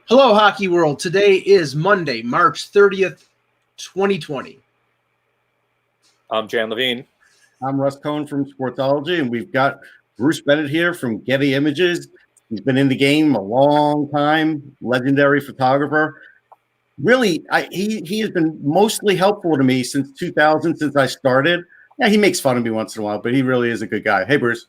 Hello, Hockey World. Today is Monday, March 30th, 2020. I'm Jan Levine. I'm Russ Cohen from Sportsology, and we've got Bruce Bennett here from Getty Images. He's been in the game a long time, legendary photographer. Really, he has been mostly helpful to me since 2000, since I started. Yeah, he makes fun of me once in a while, but he really is a good guy. Hey, Bruce.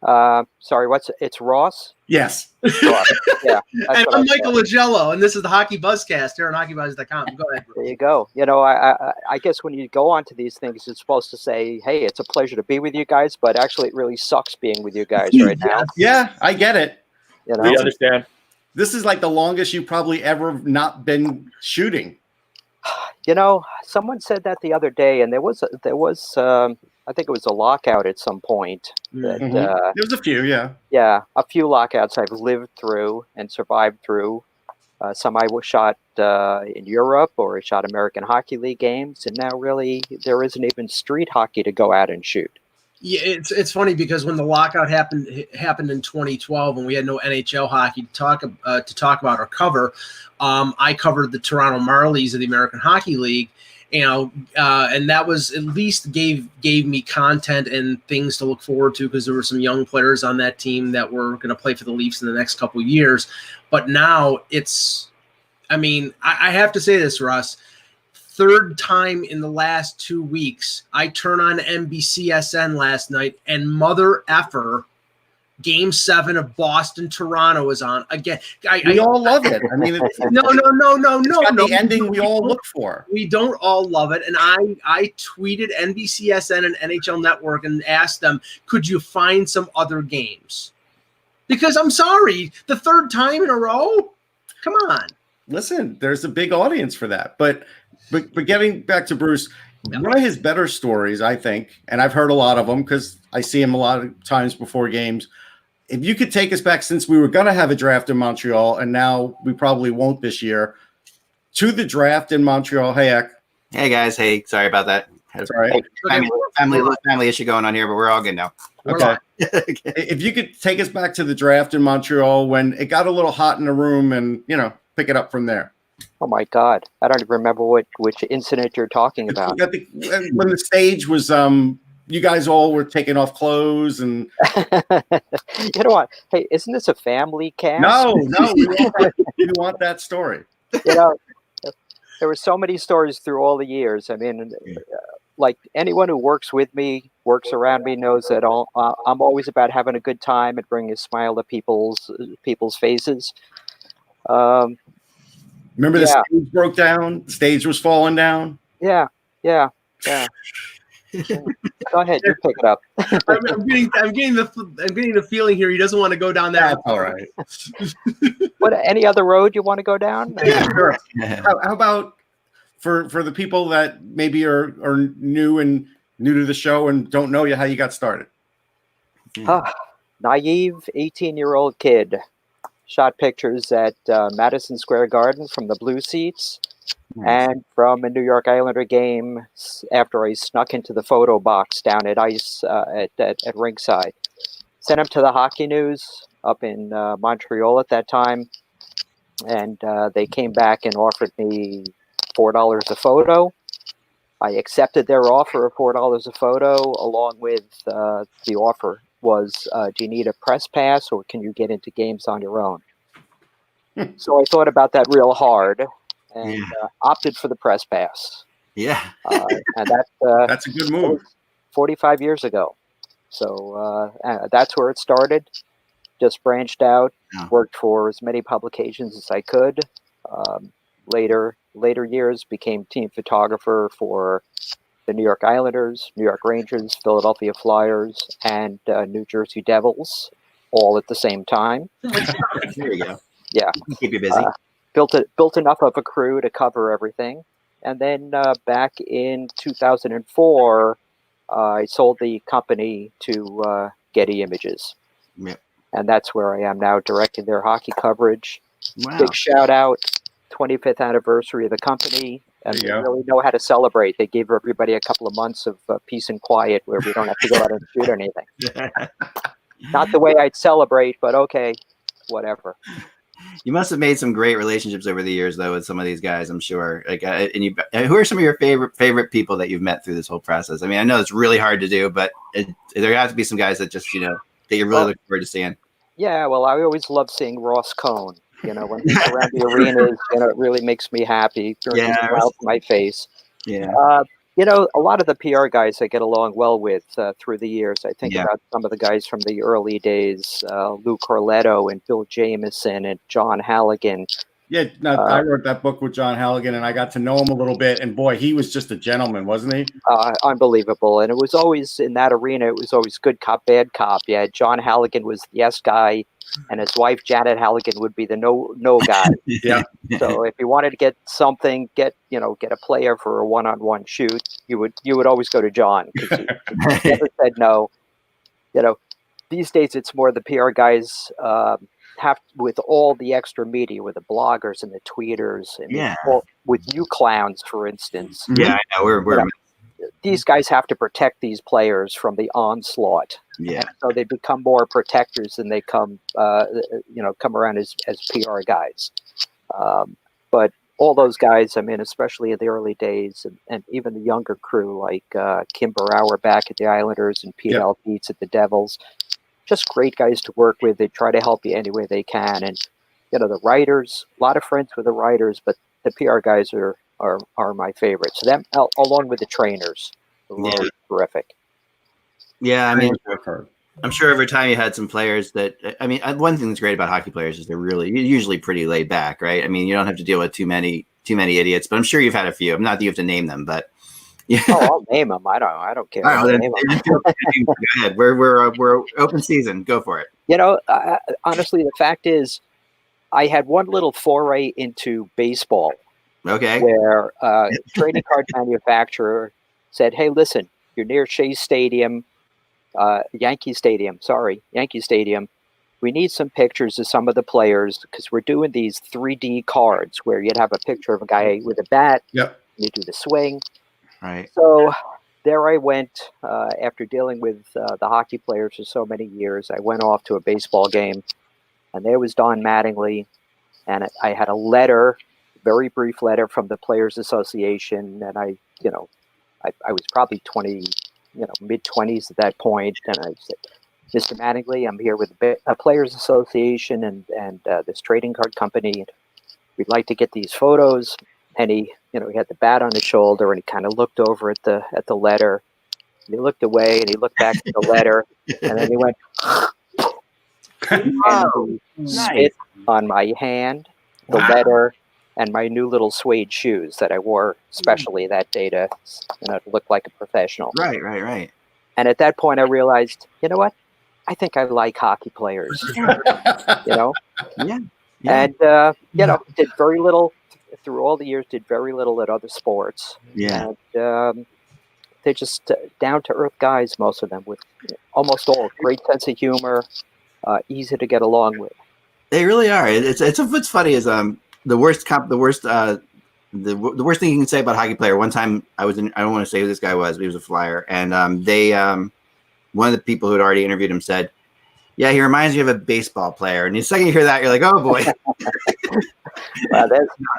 Sorry, it's Ross? Yes. Ross. Yeah. And I'm Michael Lagello, and this is the HockeyBuzzcast here on HockeyBuzz.com. Go ahead, Bruce. There you go. You know, I guess when you go onto these things, it's supposed to say, hey, it's a pleasure to be with you guys, but actually it really sucks being with you guys right now. Yeah, I get it. You know? We understand. This is like the longest you've probably ever not been shooting. You know, someone said that the other day, and there was I think it was a lockout at some point. That, There was a few, yeah. Yeah, a few lockouts I've lived through and survived through. Some I was shot in Europe, or I shot American Hockey League games, and now really there isn't even street hockey to go out and shoot. Yeah, it's funny because when the lockout happened in 2012, and we had no NHL hockey to talk about or cover, I covered the Toronto Marlies of the American Hockey League. You know, and that was at least gave me content and things to look forward to, because there were some young players on that team that were going to play for the Leafs in the next couple of years. But now I have to say this, Russ, third time in the last 2 weeks, I turn on NBCSN last night, and mother effer, Game 7 of Boston-Toronto is on again. We all love it. I mean, no. It's got the ending we all look for. We don't all love it. And I tweeted NBCSN and NHL Network and asked them, could you find some other games? Because I'm sorry, the third time in a row? Come on. Listen, there's a big audience for that. But getting back to Bruce, one of his better stories, I think, and I've heard a lot of them because I see him a lot of times before games. If you could take us back, since we were going to have a draft in Montreal, and now we probably won't this year, to the draft in Montreal. Hey, Eck. Hey, guys. Hey, sorry about that. That's all right. Family issue going on here, but we're all good now. Okay. If you could take us back to the draft in Montreal when it got a little hot in the room, and, pick it up from there. Oh, my God. I don't even remember which incident you're talking about. When the stage was you guys all were taking off clothes and you know what? Hey, isn't this a family cast? No, we want that story. You know, there were so many stories through all the years. I mean, like anyone who works with me, works around me, knows that I'm always about having a good time and bringing a smile to people's faces. Remember the stage broke down? The stage was falling down? Yeah. Go ahead, you pick it up. I'm getting the feeling here he doesn't want to go down that. That's all right. What? Any other road you want to go down? Yeah, sure. How about for the people that maybe are new to the show and don't know you, how you got started? Naive 18-year-old kid. Shot pictures at Madison Square Garden from the blue seats. And from a New York Islander game after I snuck into the photo box down at ice at ringside. Sent them to the Hockey News up in Montreal at that time, and they came back and offered me $4 a photo. I accepted their offer of $4 a photo, along with the offer was, do you need a press pass or can you get into games on your own? So I thought about that real hard. And opted for the press pass. Yeah. And that's a good move. 45 years ago. So that's where it started. Just branched out, worked for as many publications as I could. Later years became team photographer for the New York Islanders, New York Rangers, Philadelphia Flyers, and New Jersey Devils, all at the same time. There you go. Yeah. Keep you busy. Built enough of a crew to cover everything. And then back in 2004, I sold the company to Getty Images. Yep. And that's where I am now, directing their hockey coverage. Wow. Big shout out, 25th anniversary of the company. And they really know how to celebrate. They gave everybody a couple of months of peace and quiet where we don't have to go out and shoot anything. Not the way I'd celebrate, but okay, whatever. You must have made some great relationships over the years, though, with some of these guys. I'm sure. Like, who are some of your favorite people that you've met through this whole process? I mean, I know it's really hard to do, but there have to be some guys that just that you're really looking forward to seeing. Yeah, well, I always love seeing Ross Cohn. When he's around the arenas, it really makes me happy. Brings a smile to my face. Yeah. A lot of the PR guys I get along well with through the years. I think about some of the guys from the early days, Lou Corletto and Bill Jameson and John Halligan. Yeah, I wrote that book with John Halligan, and I got to know him a little bit. And boy, he was just a gentleman, wasn't he? Unbelievable. And it was always in that arena. It was always good cop, bad cop. Yeah, John Halligan was the yes guy, and his wife Janet Halligan would be the no guy. Yeah. So if you wanted to get something, get a player for a one-on-one shoot, you would always go to John because he never said no. These days it's more the PR guys. Have with all the extra media, with the bloggers and the tweeters, and with you clowns, for instance. Yeah, I know. We're these guys have to protect these players from the onslaught. Yeah. And so they become more protectors than they come around as PR guys. But all those guys, I mean, especially in the early days, and even the younger crew like Kim Bauer back at the Islanders and Pete Alpeets at the Devils. Just great guys to work with. They try to help you any way they can. And, the writers, a lot of friends with the writers, but the PR guys are my favorites. So them, along with the trainers, are really terrific. Yeah, I mean, I'm sure over time you had some players that, I mean, one thing that's great about hockey players is they're usually pretty laid back, right? I mean, you don't have to deal with too many idiots, but I'm sure you've had a few. Not that you have to name them, but. Yeah. Oh, I'll name them. I don't care. All right, go ahead. We're open season. Go for it. Honestly, the fact is, I had one little foray into baseball. Okay. Where a trading card manufacturer said, "Hey, listen, you're near Shea Stadium, Yankee Stadium. We need some pictures of some of the players because we're doing these 3D cards where you'd have a picture of a guy with a bat. Yep. You do the swing." Right. So there I went after dealing with the hockey players for so many years. I went off to a baseball game, and there was Don Mattingly, and I had a letter, very brief letter from the Players Association, and I was probably 20, mid-20s at that point, and I said, "Mr. Mattingly, I'm here with a Players Association and this trading card company. We'd like to get these photos." And he had the bat on his shoulder, and he kind of looked over at the letter. And he looked away, and he looked back at the letter, and then he went, and he spit on my hand, the letter, and my new little suede shoes that I wore specially that day to look like a professional. Right. And at that point, I realized, you know what? I think I like hockey players. Yeah. And did very little. Through all the years, did very little at other sports. Yeah. And they're just down-to-earth guys, most of them, with almost all great sense of humor, easy to get along with. They really are. What's funny is the worst thing you can say about a hockey player. One time I don't want to say who this guy was, but he was a Flyer, and one of the people who had already interviewed him said, "Yeah, he reminds you of a baseball player." And the second you hear that, you're like, "Oh boy." Well,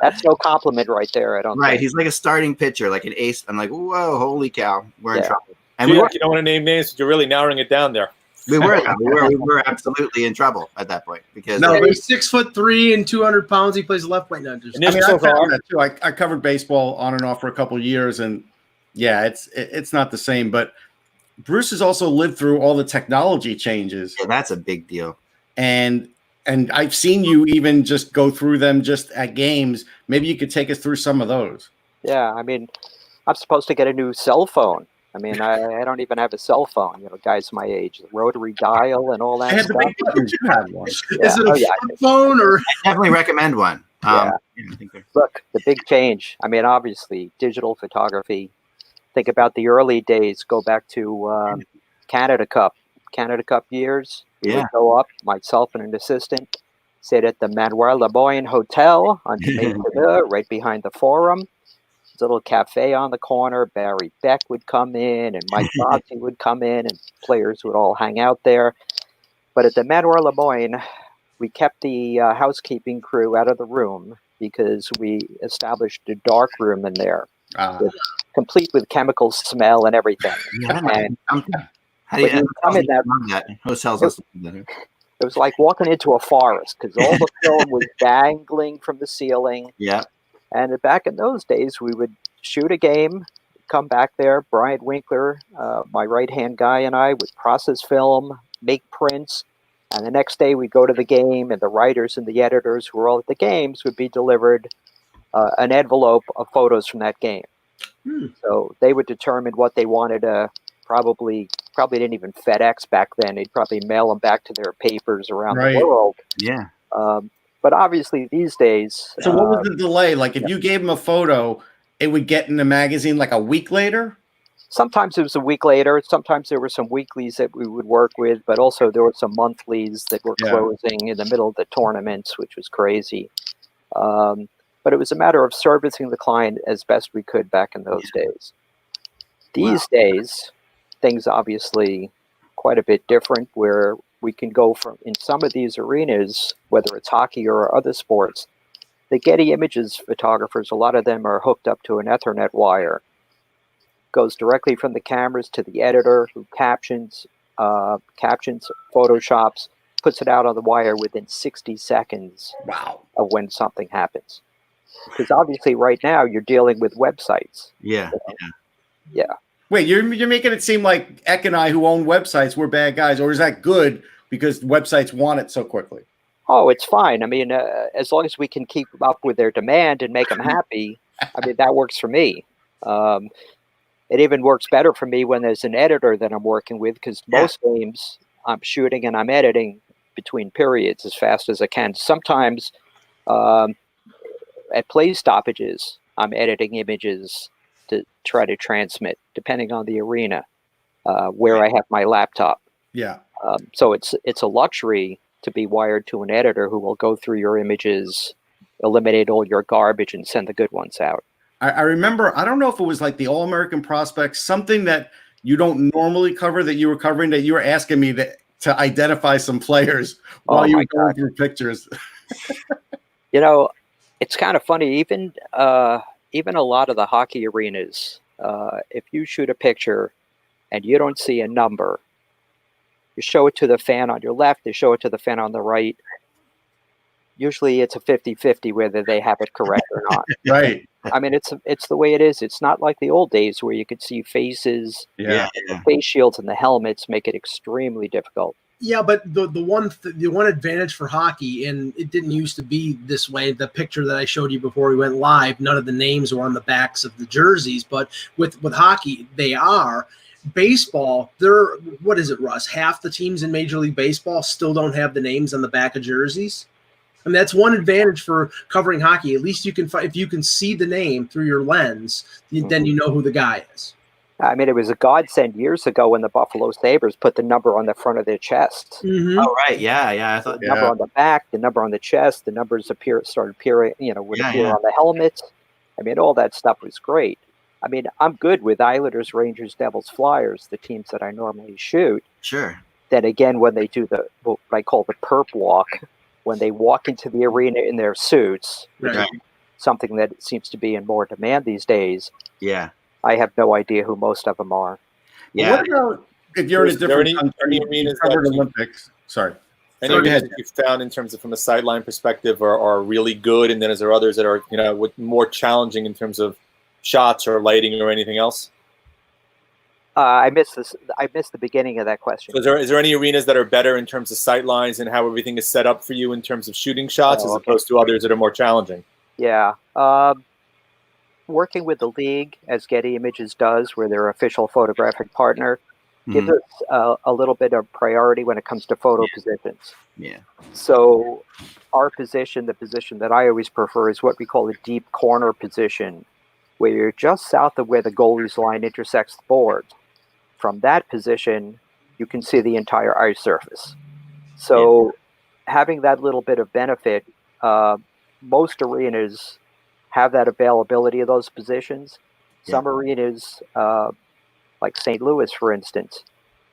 that's no compliment right there. I don't. Right, think. He's like a starting pitcher, like an ace. I'm like, "Whoa, holy cow, we're in trouble." And you don't want to name names. You're really narrowing it down there. We were absolutely in trouble at that point because he's 6'3" and 200 pounds. He plays left wing. I found that too. I covered baseball on and off for a couple of years, and yeah, it's not the same. But Bruce has also lived through all the technology changes. Yeah, that's a big deal. And I've seen you even just go through them just at games. Maybe you could take us through some of those. Yeah, I mean, I'm supposed to get a new cell phone. I mean, I don't even have a cell phone. Guys my age, the rotary dial and all that stuff. You have one. Yeah. Is it a phone or? I definitely recommend one. Look, the big change. I mean, obviously, digital photography. Think about the early days. Go back to Canada Cup years. We would go up, myself and an assistant, sit at the Manuel Laboyan Hotel on Jamaica, right behind the Forum. There's a little cafe on the corner. Barry Beck would come in, and Mike Bossy would come in, and players would all hang out there. But at the Manuel Laboyan, we kept the housekeeping crew out of the room because we established a dark room in there, complete with chemical smell and everything. Yeah, And how do you come in that, hotels also do that. it was like walking into a forest because all the film was dangling from the ceiling. Yeah. And back in those days, we would shoot a game, come back there. Brian Winkler, my right-hand guy, and I would process film, make prints. And the next day we'd go to the game, and the writers and the editors who were all at the games would be delivered an envelope of photos from that game. So they would determine what they wanted to probably didn't even FedEx back then. They'd probably mail them back to their papers around the world. Yeah. But obviously these days... So what was the delay? Like if you gave them a photo, it would get in the magazine like a week later? Sometimes it was a week later. Sometimes there were some weeklies that we would work with, but also there were some monthlies that were closing in the middle of the tournaments, which was crazy. But it was a matter of servicing the client as best we could back in those days. These days, things obviously quite a bit different, where we can go from, in some of these arenas, whether it's hockey or other sports, the Getty Images photographers, a lot of them are hooked up to an Ethernet wire. Goes directly from the cameras to the editor who captions, photoshops, puts it out on the wire within 60 seconds of when something happens. Because obviously right now you're dealing with websites. Yeah. Wait, you're making it seem like Eck and I, who own websites, we're bad guys, or is that good because websites want it so quickly? Oh, it's fine. I mean, as long as we can keep up with their demand and make them happy, I mean, that works for me. It even works better for me when there's an editor that I'm working with, because most games I'm shooting and I'm editing between periods as fast as I can. Sometimes at play stoppages, I'm editing images to try to transmit, depending on the arena where I have my laptop. Yeah. So it's a luxury to be wired to an editor who will go through your images, eliminate all your garbage, and send the good ones out. I remember, I don't know if it was like the All-American Prospects, something that you don't normally cover that you were covering, that you were asking me to identify some players while you were going through pictures. You know, it's kind of funny. Even a lot of the hockey arenas, if you shoot a picture and you don't see a number, you show it to the fan on your left, you show it to the fan on the right. Usually it's a 50-50 whether they have it correct or not. Right. I mean, it's the way it is. It's not like the old days where you could see faces. Yeah. The face shields and the helmets make it extremely difficult. Yeah, but the one advantage for hockey, and it didn't used to be this way. The picture that I showed you before we went live, none of the names were on the backs of the jerseys, but with hockey, they are. Baseball, what is it, Russ? Half the teams in Major League Baseball still don't have the names on the back of jerseys. I mean, that's one advantage for covering hockey. At least you can, if you can see the name through your lens, then you know who the guy is. I mean, it was a godsend years ago when the Buffalo Sabres put the number on the front of their chest. Mm-hmm. Oh, right. Yeah. I thought the number on the back, the number on the chest, the numbers started appearing, would appear on the helmets. I mean, all that stuff was great. I mean, I'm good with Islanders, Rangers, Devils, Flyers, the teams that I normally shoot. Sure. Then again, when they do what I call the perp walk, when they walk into the arena in their suits, which is something that seems to be in more demand these days. Yeah. I have no idea who most of them are. Yeah. What about if you're in a different country, covered Olympics? Sorry. Any arenas that you've found in terms of from a sideline perspective are really good, and then is there others that are more challenging in terms of shots or lighting or anything else? I missed this. I missed the beginning of that question. So is there any arenas that are better in terms of sight lines and how everything is set up for you in terms of shooting shots, as opposed to others that are more challenging? Yeah. Working with the league, as Getty Images does, where their official photographic partner, gives us a little bit of priority when it comes to photo positions. Yeah. So our position, the position that I always prefer, is what we call a deep corner position, where you're just south of where the goalie's line intersects the board. From that position, you can see the entire ice surface. So having that little bit of benefit, most arenas have that availability of those positions. Some arenas, like St. Louis, for instance,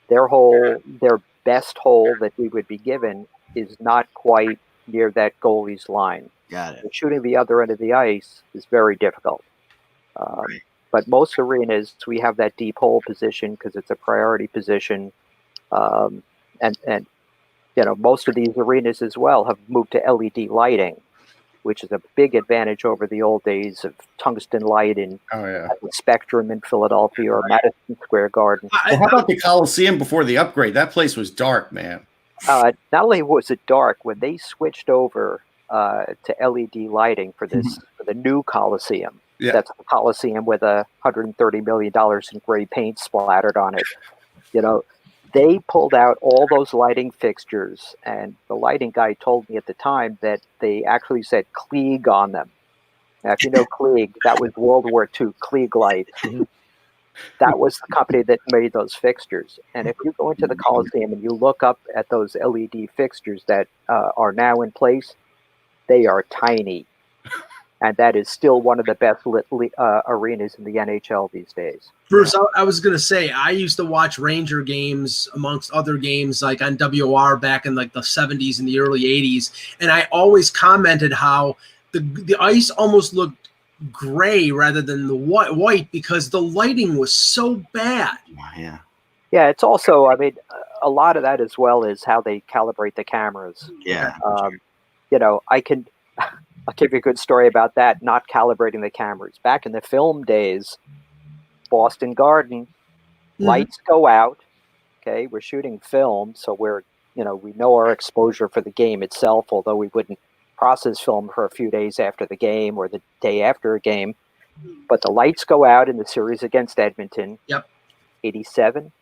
their best hole that we would be given is not quite near that goalie's line. Got it. And shooting the other end of the ice is very difficult. Right. But most arenas, we have that deep hole position because it's a priority position. And most of these arenas as well have moved to LED lighting, which is a big advantage over the old days of tungsten light in the Spectrum in Philadelphia or Madison Square Garden. Well, how about the Coliseum before the upgrade? That place was dark, man. Not only was it dark, when they switched over to LED lighting for the new Coliseum, that's the Coliseum with $130 million in gray paint splattered on it. They pulled out all those lighting fixtures, and the lighting guy told me at the time that they actually said Klieg on them. Now, if you know Klieg, that was World War II, Klieg lights. That was the company that made those fixtures. And if you go into the Coliseum and you look up at those LED fixtures that are now in place, they are tiny. And that is still one of the best lit arenas in the NHL these days. Bruce, I was going to say, I used to watch Ranger games amongst other games like on WR back in like the 70s and the early 80s. And I always commented how the ice almost looked gray rather than the white because the lighting was so bad. Yeah. Yeah, it's also, a lot of that as well is how they calibrate the cameras. Yeah. I'll give you a good story about that, not calibrating the cameras. Back in the film days, Boston Garden, lights go out. Okay, we're shooting film, so we know our exposure for the game itself, although we wouldn't process film for a few days after the game or the day after a game. But the lights go out in the series against Edmonton. Yep. 87.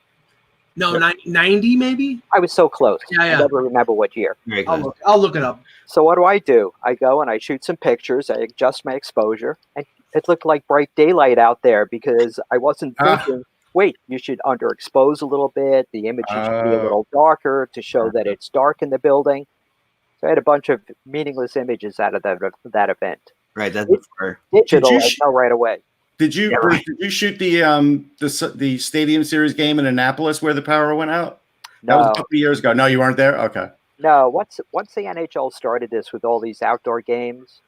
No, 90 maybe? I was so close. Yeah. I never remember what year. Very close. I'll look it up. So what do? I go and I shoot some pictures. I adjust my exposure. And it looked like bright daylight out there because I wasn't thinking, wait, you should underexpose a little bit. The image should be a little darker to show that it's dark in the building. So I had a bunch of meaningless images out of that event. Right. That's digital. I know right away. Did you shoot the Stadium Series game in Annapolis where the power went out? No. That was a couple of years ago. No, you weren't there? Okay. No, once the NHL started this with all these outdoor games,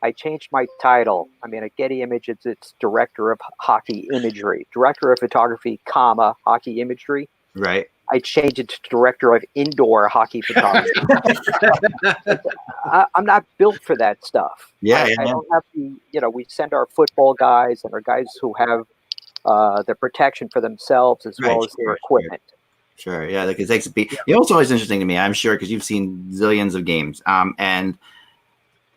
I changed my title. At Getty Images, it's Director of Hockey Imagery, Director of Photography, Hockey Imagery. Right. I changed it to Director of Indoor Hockey Photography. I'm not built for that stuff. Yeah, I don't have we send our football guys and our guys who have the protection for themselves as well as their equipment. Sure. Yeah, like it takes a beat. You know what's always interesting to me, I'm sure, because you've seen zillions of games. And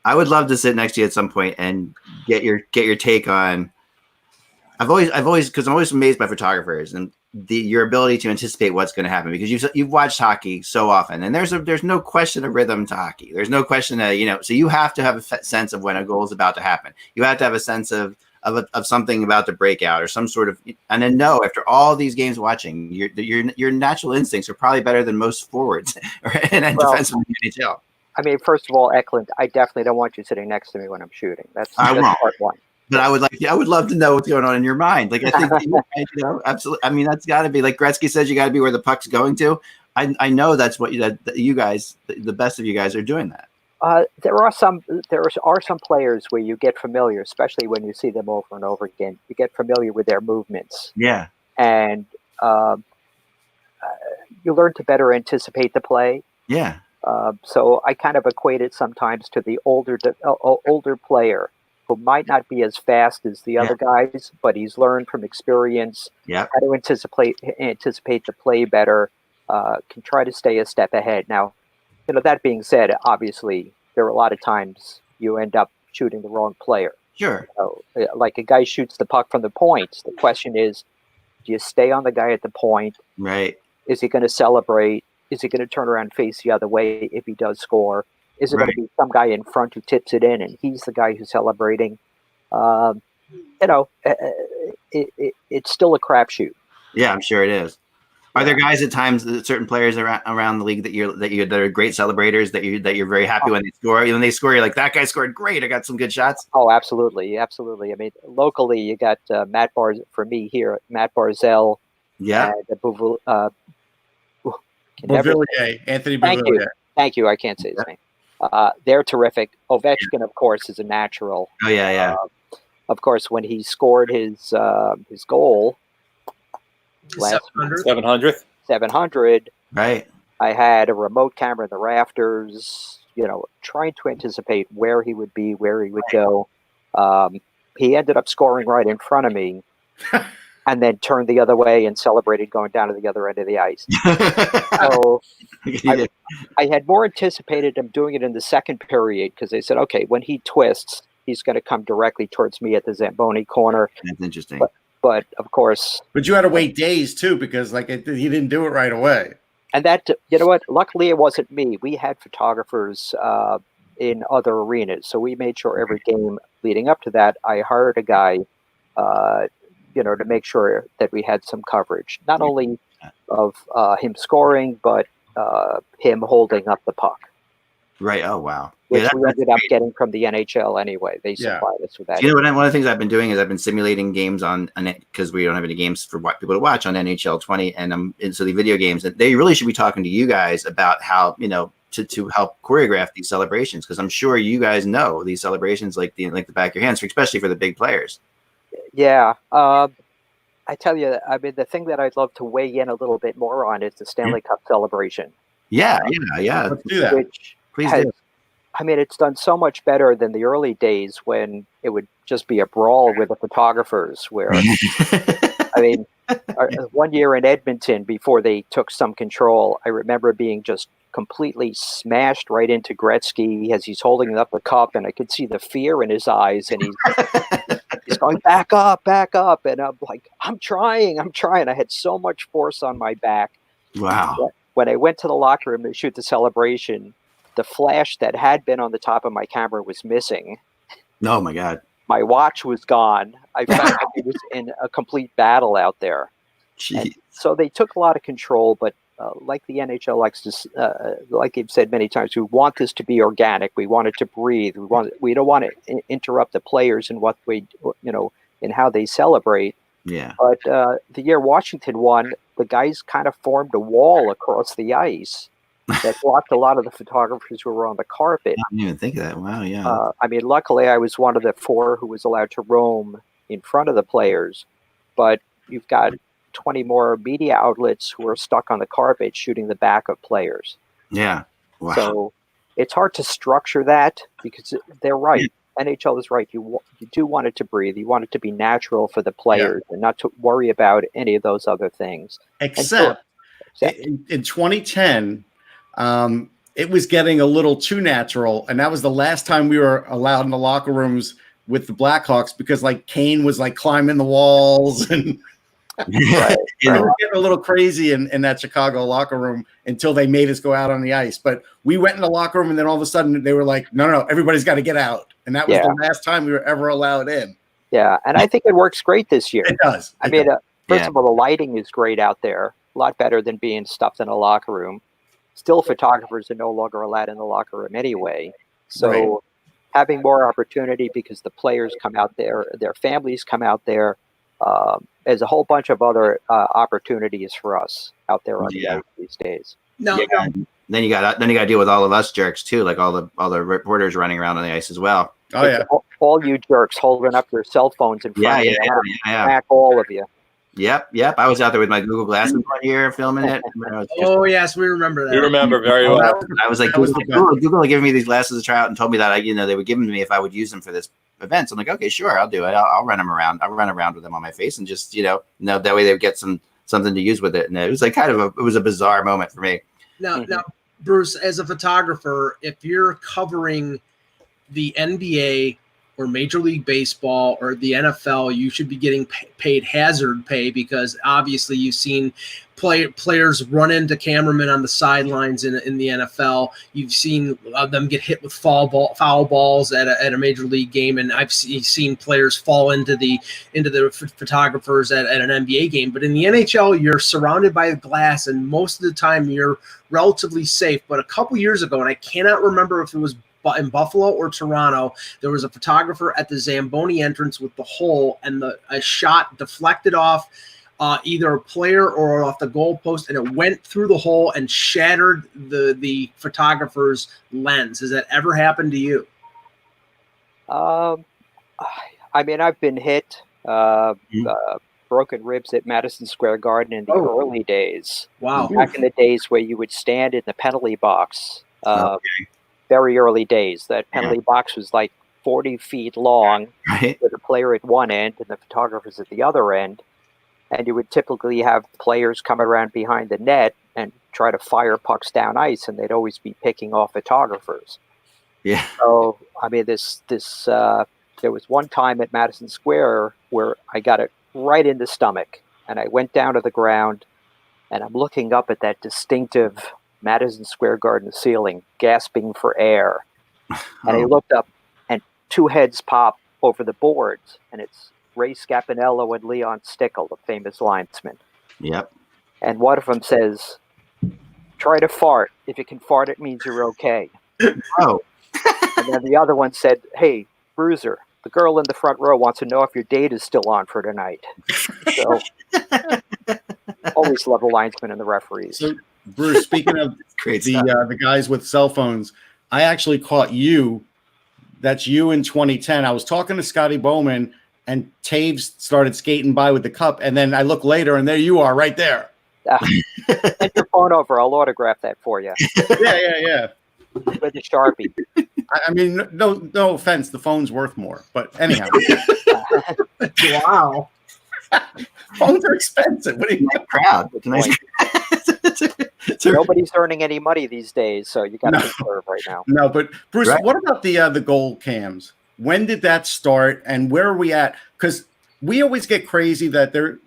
I would love to sit next to you at some point and get your take on. I've always because I'm always amazed by photographers and your ability to anticipate what's going to happen because you've watched hockey so often, and there's no question of rhythm to hockey. There's no question that so you have to have a sense of when a goal is about to happen. You have to have a sense of something about to break out or some sort of, and then after all these games watching, your natural instincts are probably better than most forwards and defensemen in the NHL. First of all, Eklund, I definitely don't want you sitting next to me when I'm shooting. That's part one. But I would love to know what's going on in your mind. Like I think absolutely. That's got to be like Gretzky says. You got to be where the puck's going to. I know that's what you guys, the best of you guys, are doing that. There are some players where you get familiar, especially when you see them over and over again. You get familiar with their movements. Yeah, and you learn to better anticipate the play. Yeah. So I kind of equate it sometimes to the older player who might not be as fast as the other guys, but he's learned from experience how to anticipate the play better, can try to stay a step ahead. Now, that being said, obviously, there are a lot of times you end up shooting the wrong player. Sure. Like a guy shoots the puck from the point. The question is, do you stay on the guy at the point? Right. Is he going to celebrate? Is he going to turn around and face the other way if he does score? Is it going to be some guy in front who tips it in and he's the guy who's celebrating? It's still a crapshoot. Yeah, I'm sure it is. Are there guys at times, certain players around the league that are great celebrators that you're very happy when they score? When they score, you're like, that guy scored great. I got some good shots. Oh, absolutely. Locally, you got Matt Barzell. For me here, Matt Barzell. Yeah. Beauvillier, Anthony Beauvillier. Thank you. I can't say his name. They're terrific. Ovechkin, of course, is a natural. Oh yeah. Of course, when he scored his goal, 700th. 700. Right. I had a remote camera in the rafters, trying to anticipate where he would be, where he would go. He ended up scoring right in front of me and then turned the other way and celebrated going down to the other end of the ice. So I had more anticipated him doing it in the second period because they said, okay, when he twists, he's going to come directly towards me at the Zamboni corner. That's interesting. But of course. But you had to wait days too because he didn't do it right away. And that, you know what? Luckily, it wasn't me. We had photographers in other arenas, so we made sure every game leading up to that, I hired a guy, to make sure that we had some coverage, not only of him scoring, but him holding up the puck. Right. Oh, wow. Which we ended up getting from the NHL anyway. They supplied us with that. One of the things I've been doing is I've been simulating games on it because we don't have any games for people to watch on NHL 20, and so the video games. And they really should be talking to you guys about how to help choreograph these celebrations because I'm sure you guys know these celebrations like the back of your hands, especially for the big players. Yeah. I tell you, I mean, the thing that I'd love to weigh in a little bit more on is the Stanley Cup celebration. Yeah. Let's do that. Please do. I mean, it's done so much better than the early days when it would just be a brawl with the photographers where, I mean, one year in Edmonton before they took some control, I remember being just completely smashed right into Gretzky as he's holding up the cup, and I could see the fear in his eyes, and he's going, back up. And I'm like, I'm trying. I had so much force on my back. Wow. When I went to the locker room to shoot the celebration, the flash that had been on the top of my camera was missing. Oh my God. My watch was gone. I found out it was in a complete battle out there. So they took a lot of control, but like the NHL likes to, like they've said many times, we want this to be organic. We want it to breathe. We don't want to interrupt the players in what we, in how they celebrate. Yeah. But the year Washington won, the guys kind of formed a wall across the ice that blocked a lot of the photographers who were on the carpet. I didn't even think of that. Wow, yeah. I mean, luckily I was one of the 4 who was allowed to roam in front of the players, but you've got 20 more media outlets who are stuck on the carpet shooting the back of players. Yeah. Wow. So it's hard to structure that because they're right. Yeah. NHL is right. You do want it to breathe. You want it to be natural for the players and not to worry about any of those other things. Except in 2010, it was getting a little too natural, and that was the last time we were allowed in the locker rooms with the Blackhawks because Kane was climbing the walls and we were getting a little crazy in that Chicago locker room until they made us go out on the ice. But we went in the locker room, and then all of a sudden they were like, no, everybody's got to get out, and that was the last time we were ever allowed in. Yeah, and I think it works great this year. It does. First of all, the lighting is great out there, a lot better than being stuffed in a locker room. Still, photographers are no longer allowed in the locker room anyway. So having more opportunity because the players come out there, their families come out there. There's a whole bunch of other opportunities for us out there on the ice these days. Then you got to deal with all of us jerks too, like all the reporters running around on the ice as well. Oh yeah, all you jerks holding up your cell phones in front of you. Back all of you. Yep. I was out there with my Google Glasses one year filming it. Oh, yes, we remember that. We remember very well. I was like, Google giving me these glasses to try out and told me that they would give them to me if I would use them for this event. So I'm like, okay, sure, I'll do it. I'll run them around. I'll run around with them on my face and just, that way they would get something to use with it. And it was it was a bizarre moment for me. Now, Bruce, as a photographer, if you're covering the NBA or Major League Baseball or the NFL, you should be getting paid hazard pay because obviously you've seen players run into cameramen on the sidelines in the NFL. You've seen them get hit with foul balls at a Major League game, and I've seen players fall into the photographers at an NBA game. But in the NHL, you're surrounded by glass, and most of the time you're relatively safe. But a couple years ago, and I cannot remember if it was in Buffalo or Toronto, there was a photographer at the Zamboni entrance with the hole, and a shot deflected off either a player or off the goalpost, and it went through the hole and shattered the photographer's lens. Has that ever happened to you? I mean, I've been hit, broken ribs at Madison Square Garden in the early days. Wow. Back in the days where you would stand in the penalty box. Okay. Very early days. That penalty box was like 40 feet long, Right. with the player at one end and the photographers at the other end. And you would typically have players come around behind the net and try to fire pucks down ice, and they'd always be picking off photographers. Yeah. So, I mean, there was one time at Madison Square where I got it right in the stomach, and I went down to the ground, and I'm looking up at that distinctive Madison Square Garden ceiling, gasping for air. And I looked up, and two heads pop over the boards, and it's Ray Scapinello and Leon Stickle, the famous linesman. Yep. And one of them says, "Try to fart. If you can fart, it means you're okay." Oh. And then the other one said, "Hey, Bruiser, the girl in the front row wants to know if your date is still on for tonight." So, always love the linesmen and the referees. So, Bruce, speaking of Great stuff. the guys with cell phones, I actually caught you. That's you in 2010. I was talking to Scotty Bowman, and Taves started skating by with the cup, and then I look later, and there you are, right there. Send your phone over. I'll autograph that for you Yeah. with a Sharpie. I mean, no offense, the phone's worth more, but anyhow, Wow. phones are expensive. What do you? Nice crowd. It's a nice. Nobody's earning any money these days, so you got to conserve right now. No, but Bruce, Right. what about the goal cams? When did that start, and where are we at? Because we always get crazy that their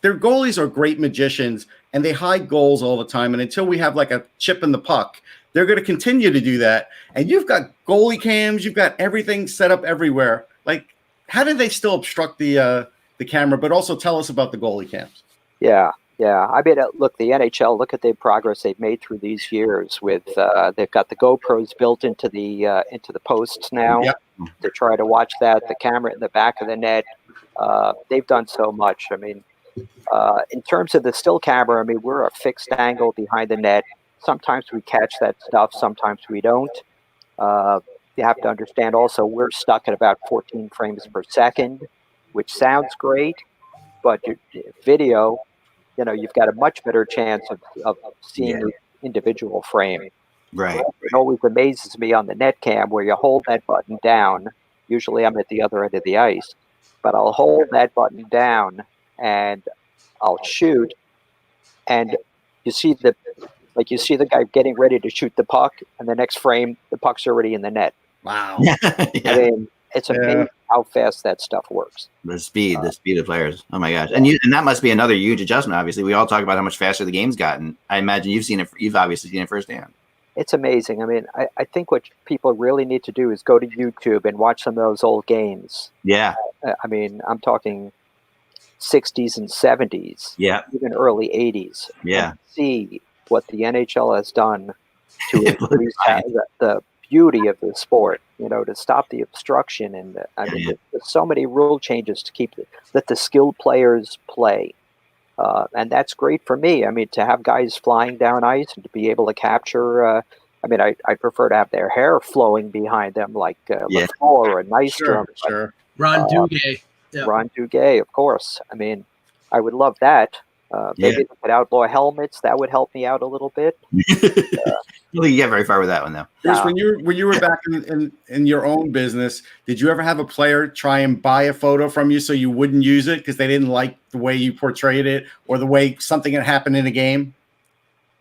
goalies are great magicians and they hide goals all the time. And until we have like a chip in the puck, they're going to continue to do that. And you've got goalie cams, you've got everything set up everywhere. Like, how did they still obstruct the camera? But also tell us about the goalie cams. Yeah. I mean, look, the NHL. Look at the progress they've made through these years. With they've got the GoPros built into the posts now to try to watch that. The camera in the back of the net. They've done so much. I mean, in terms of the still camera, I mean, we're a fixed angle behind the net. Sometimes we catch that stuff. Sometimes we don't. You have to understand also we're stuck at about 14 frames per second, which sounds great, but your video, you've got a much better chance of seeing the individual frame. Right. It always amazes me on the net cam where you hold that button down. Usually I'm at the other end of the ice, but I'll hold that button down and I'll shoot, and you see the guy getting ready to shoot the puck, and the next frame the puck's already in the net. Wow. I mean, it's amazing how fast that stuff works. The speed of players. Oh my gosh. And that must be another huge adjustment. Obviously, we all talk about how much faster the game's gotten. I imagine you've obviously seen it firsthand. It's amazing. I mean, I think what people really need to do is go to YouTube and watch some of those old games. Yeah. I mean, I'm talking 60s and 70s. Yeah. Even early 80s. Yeah. And see what the NHL has done to increase the beauty of the sport, to stop the obstruction. And there's so many rule changes to let the skilled players play. And that's great for me. I mean, to have guys flying down ice and to be able to capture, I prefer to have their hair flowing behind them like Lafleur or Nystrom. Sure. Ron Duguay. Yeah. Ron Duguay, of course. I mean, I would love that. Maybe they could outlaw helmets. That would help me out a little bit. You didn't get very far with that one, though. Bruce, when you were back in your own business, did you ever have a player try and buy a photo from you so you wouldn't use it because they didn't like the way you portrayed it or the way something had happened in a game?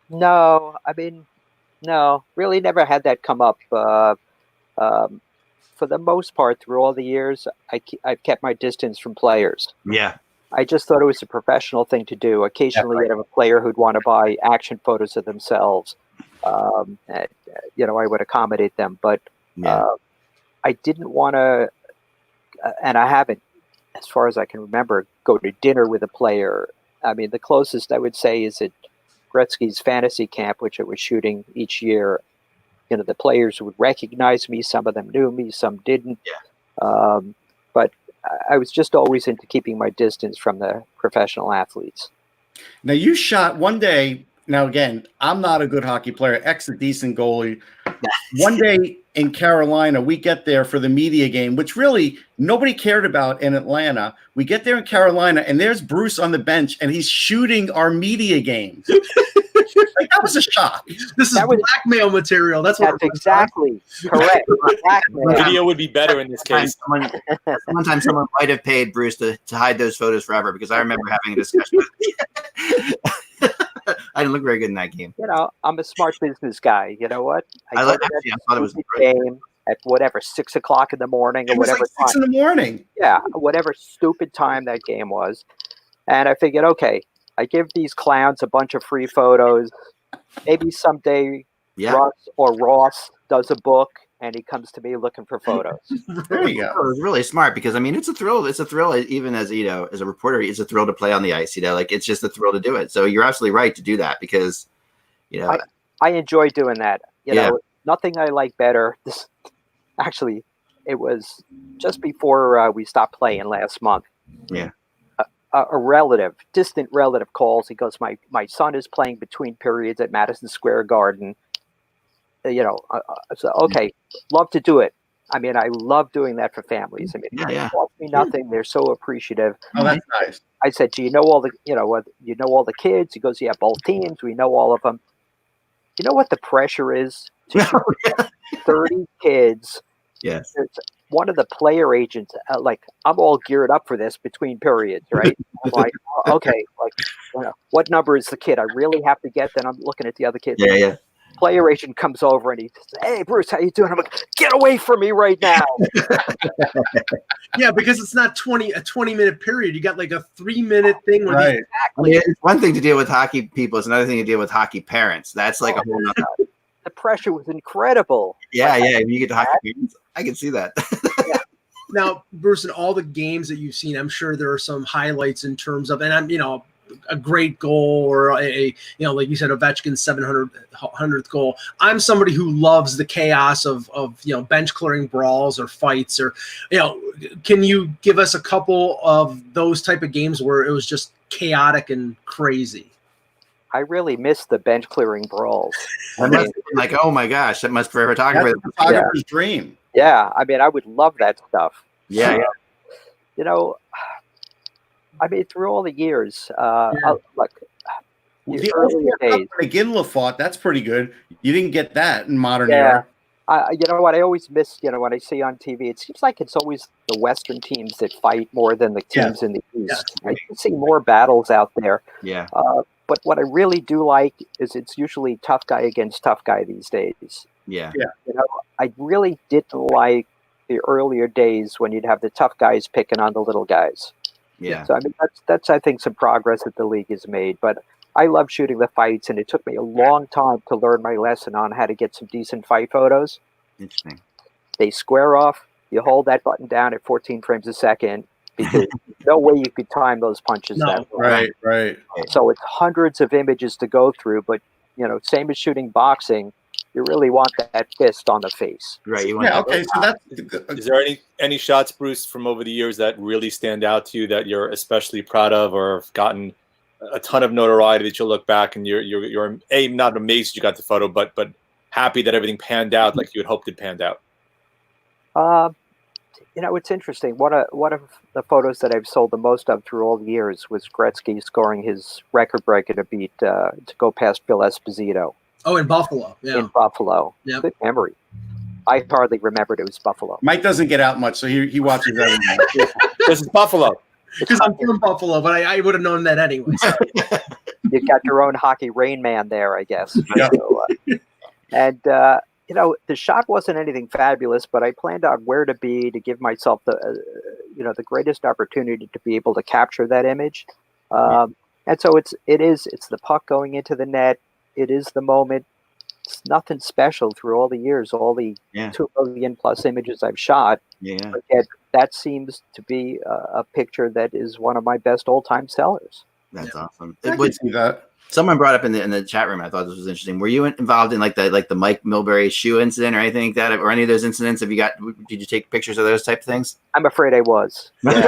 No, really never had that come up. For the most part, through all the years, I've kept my distance from players. Yeah. I just thought it was a professional thing to do. Occasionally, you'd have a player who'd want to buy action photos of themselves. I would accommodate them, but I didn't want to, and I haven't, as far as I can remember, go to dinner with a player. I mean, the closest I would say is at Gretzky's fantasy camp, which I was shooting each year. The players would recognize me. Some of them knew me, some didn't. Yeah. But I was just always into keeping my distance from the professional athletes. Now you shot one day. Now again, I'm not a good hockey player. X a decent goalie. One day in Carolina, we get there for the media game, which really nobody cared about in Atlanta. We get there in Carolina, and there's Bruce on the bench, and he's shooting our media games. Like, that was a shock. This is blackmail material. That's exactly correct. Video would be better in this case. One time someone might have paid Bruce to hide those photos forever, because I remember having a discussion. I didn't look very good in that game. You know, I'm a smart business guy. You know what? I thought it was a game at whatever 6 o'clock in the morning or whatever. Like 6 in the morning. Yeah, whatever stupid time that game was, and I figured, okay, I give these clowns a bunch of free photos. Maybe someday Russ or Ross does a book and he comes to me looking for photos. There you go. It was really smart, because I mean, it's a thrill. It's a thrill, even as as a reporter, it's a thrill to play on the ice. Like, it's just a thrill to do it. So you're absolutely right to do that, because I enjoy doing that. You know, nothing I like better. Actually, it was just before we stopped playing last month. Yeah. A distant relative calls. He goes, my son is playing between periods at Madison Square Garden. So, okay, love to do it. I mean, I love doing that for families. I mean, it costs me nothing. They're so appreciative. Oh, that's nice. I said, do you know all the kids? He goes, yeah, both teams. We know all of them. You know what the pressure is to shoot 30 kids? Yes. One of the player agents, I'm all geared up for this between periods, right? I'm like, okay, what number is the kid? I really have to get. Then I'm looking at the other kids. Yeah. Player agent comes over and he says, "Hey, Bruce, how you doing?" I'm like, "Get away from me right now!" Yeah, because it's not a 20-minute period. You got like a 3-minute thing. Right. Exactly. I mean, it's one thing to deal with hockey people. It's another thing to deal with hockey parents. That's like a whole nother. The pressure was incredible. Yeah. When you get to hockey parents, I can see that. Now, Bruce, in all the games that you've seen, I'm sure there are some highlights in terms of, and I'm, a great goal, or like you said, Ovechkin's 700th goal. I'm somebody who loves the chaos of bench clearing brawls or fights, or can you give us a couple of those type of games where it was just chaotic and crazy? I really miss the bench clearing brawls. I mean, like, oh my gosh, that must be a photographer. That's a photographer's dream. Yeah, I mean, I would love that stuff. Yeah. I mean, through all the years, The earlier days. Ginla fought. That's pretty good. You didn't get that in modern era. You know what? I always miss, when I see on TV, it seems like it's always the Western teams that fight more than the teams in the East. I can see more battles out there. Yeah. But what I really do like is it's usually tough guy against tough guy these days. Yeah. I really didn't like the earlier days when you'd have the tough guys picking on the little guys. Yeah. So I mean, that's I think some progress that the league has made. But I love shooting the fights, and it took me a long time to learn my lesson on how to get some decent fight photos. Interesting. They square off. You hold that button down at 14 frames a second, because no way you could time those punches that way. Right. So it's hundreds of images to go through, but same as shooting boxing, you really want that fist on the face. Right. Okay. So that's. Is there any shots, Bruce, from over the years that really stand out to you that you're especially proud of, or have gotten a ton of notoriety that you'll look back and you're not amazed you got the photo, but happy that everything panned out like you had hoped it panned out? It's interesting. One of the photos that I've sold the most of through all the years was Gretzky scoring his record breaker to go past Bill Esposito. Oh, in Buffalo. Yeah. In Buffalo. Yep. Good memory. I hardly remembered it was Buffalo. Mike doesn't get out much, so he watches everything. This is Buffalo. Because I'm from Buffalo, but I would have known that anyway. So. You've got your own hockey Rain Man there, I guess. Yeah. So, the shot wasn't anything fabulous, but I planned out where to be to give myself the greatest opportunity to be able to capture that image. And so it's the puck going into the net. It is the moment. It's nothing special through all the years, all the 2 million plus images I've shot. Yeah. But yet that seems to be a picture that is one of my best all-time sellers. That's awesome. I can see that. Someone brought up in the chat room. I thought this was interesting. Were you involved in like the Mike Milbury shoe incident or anything like that, or any of those incidents? Did you take pictures of those type of things? I'm afraid I was. Yeah.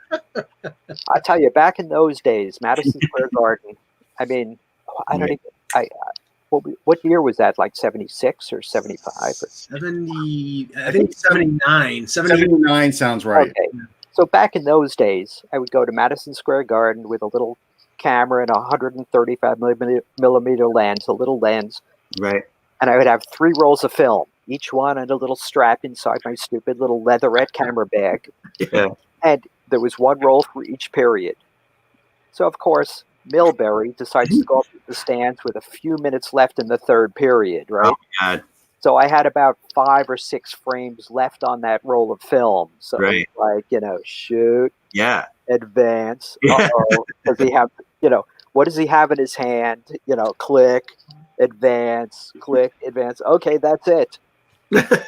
I tell you, back in those days, Madison Square Garden. I mean, I don't even. What year was that? Like 76 or 75? 70. I think 79. 79 sounds right. Okay. So back in those days, I would go to Madison Square Garden with a little camera and a 135 millimeter lens, a little lens. Right. And I would have 3 rolls of film, each one and a little strap inside my stupid little leatherette camera bag. Yeah. And there was 1 roll for each period. So, of course, Milbury decides to go up to the stands with a few minutes left in the 3rd period, right? Oh, God. So I had about 5 or 6 frames left on that roll of film. So right. Like, shoot. Yeah. Advance. Uh-oh. Does he have, what does he have in his hand? Click, advance, click, advance. Okay, that's it.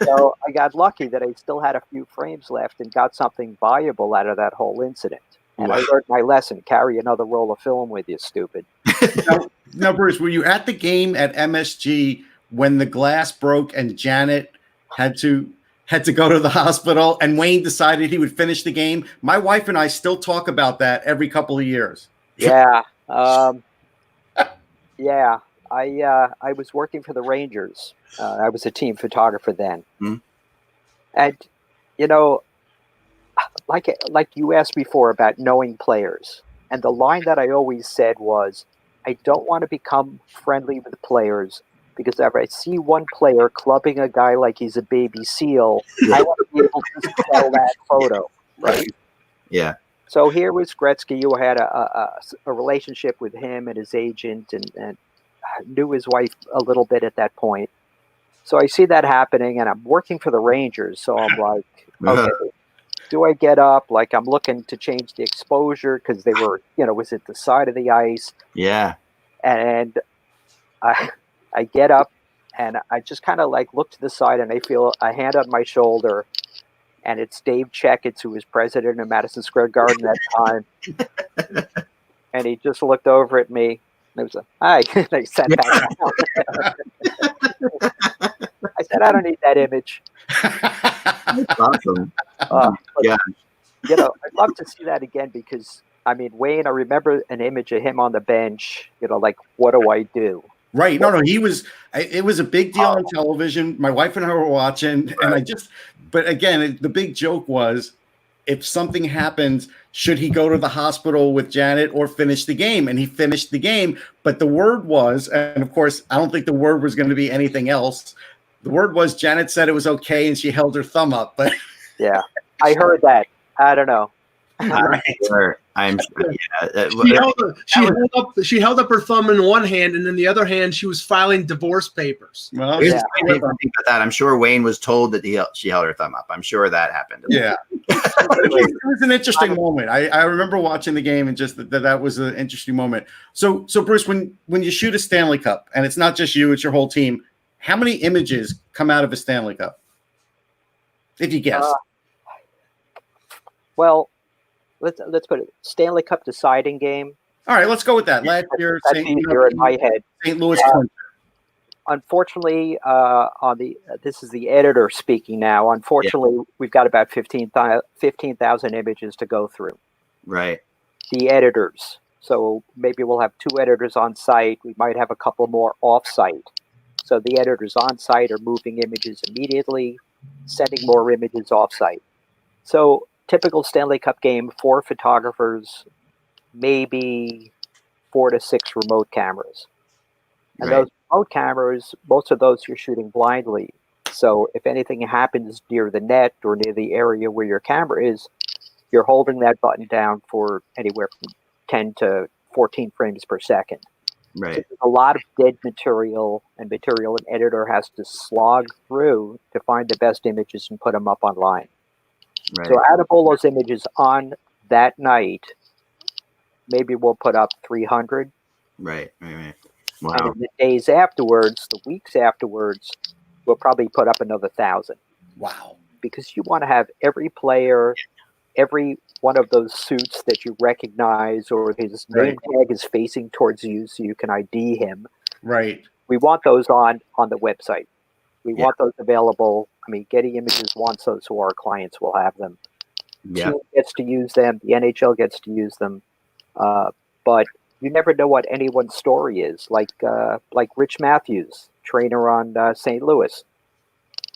So I got lucky that I still had a few frames left and got something valuable out of that whole incident. And I learned my lesson. Carry another roll of film with you, stupid. Now, Bruce, were you at the game at MSG when the glass broke and Janet had to go to the hospital and Wayne decided he would finish the game? My wife and I still talk about that every couple of years. Yeah. Yeah. I was working for the Rangers. I was a team photographer then. Mm-hmm. And, like you asked before about knowing players. And the line that I always said was, I don't want to become friendly with players because if I see one player clubbing a guy like he's a baby seal, I want to be able to sell that photo. Right? Yeah. So here was Gretzky. You had a relationship with him and his agent and knew his wife a little bit at that point. So I see that happening, and I'm working for the Rangers. So I'm like, okay, do I get up? Like I'm looking to change the exposure because they were, was at the side of the ice. Yeah. And I get up, and I just kind of like look to the side, and I feel a hand on my shoulder. And it's Dave Checketts, who was president of Madison Square Garden at the time. And he just looked over at me. And it was hi. And I sat back down. I said, I don't need that image. That's awesome. Yeah. I'd love to see that again because, Wayne, I remember an image of him on the bench, like, what do I do? Right. No, it was a big deal on television. My wife and I were watching, and but again, the big joke was if something happens, should he go to the hospital with Janet or finish the game? And he finished the game. But the word was, and of course, I don't think the word was going to be anything else. The word was Janet said it was okay and she held her thumb up. But yeah, I heard that. I don't know. I'm sure. Yeah. She held up her thumb in one hand, and in the other hand, she was filing divorce papers. Well, yeah. Think about that. I'm sure Wayne was told that she held her thumb up. I'm sure that happened. Yeah. It was an interesting moment. I remember watching the game and just that was an interesting moment. So Bruce, when you shoot a Stanley Cup, and it's not just you, it's your whole team, how many images come out of a Stanley Cup? If you guess. Well, let's put it Stanley Cup deciding game. All right, let's go with that. Last year, you're in my head. St. Louis. Unfortunately, this is the editor speaking now. Unfortunately, we've got about 15,000 images to go through. Right. The editors. So maybe we'll have 2 editors on site. We might have a couple more off site. So the editors on site are moving images immediately, sending more images off site. So typical Stanley Cup game, 4 photographers, maybe 4 to 6 remote cameras. And those remote cameras, most of those you're shooting blindly. So if anything happens near the net or near the area where your camera is, you're holding that button down for anywhere from 10 to 14 frames per second. Right. So there's a lot of dead material and material an editor has to slog through to find the best images and put them up online. Right. So out of all those images on that night, maybe we'll put up 300. Right. Wow. And in the days afterwards, the weeks afterwards, we'll probably put up another 1,000. Wow. Because you want to have every player, every one of those suits that you recognize, or his name tag is facing towards you so you can ID him. Right. We want those on the website. We want those available. I mean, Getty Images wants those, so our clients will have them. Yeah. Team gets to use them. The NHL gets to use them. But you never know what anyone's story is. Like Rich Matthews, trainer on St. Louis.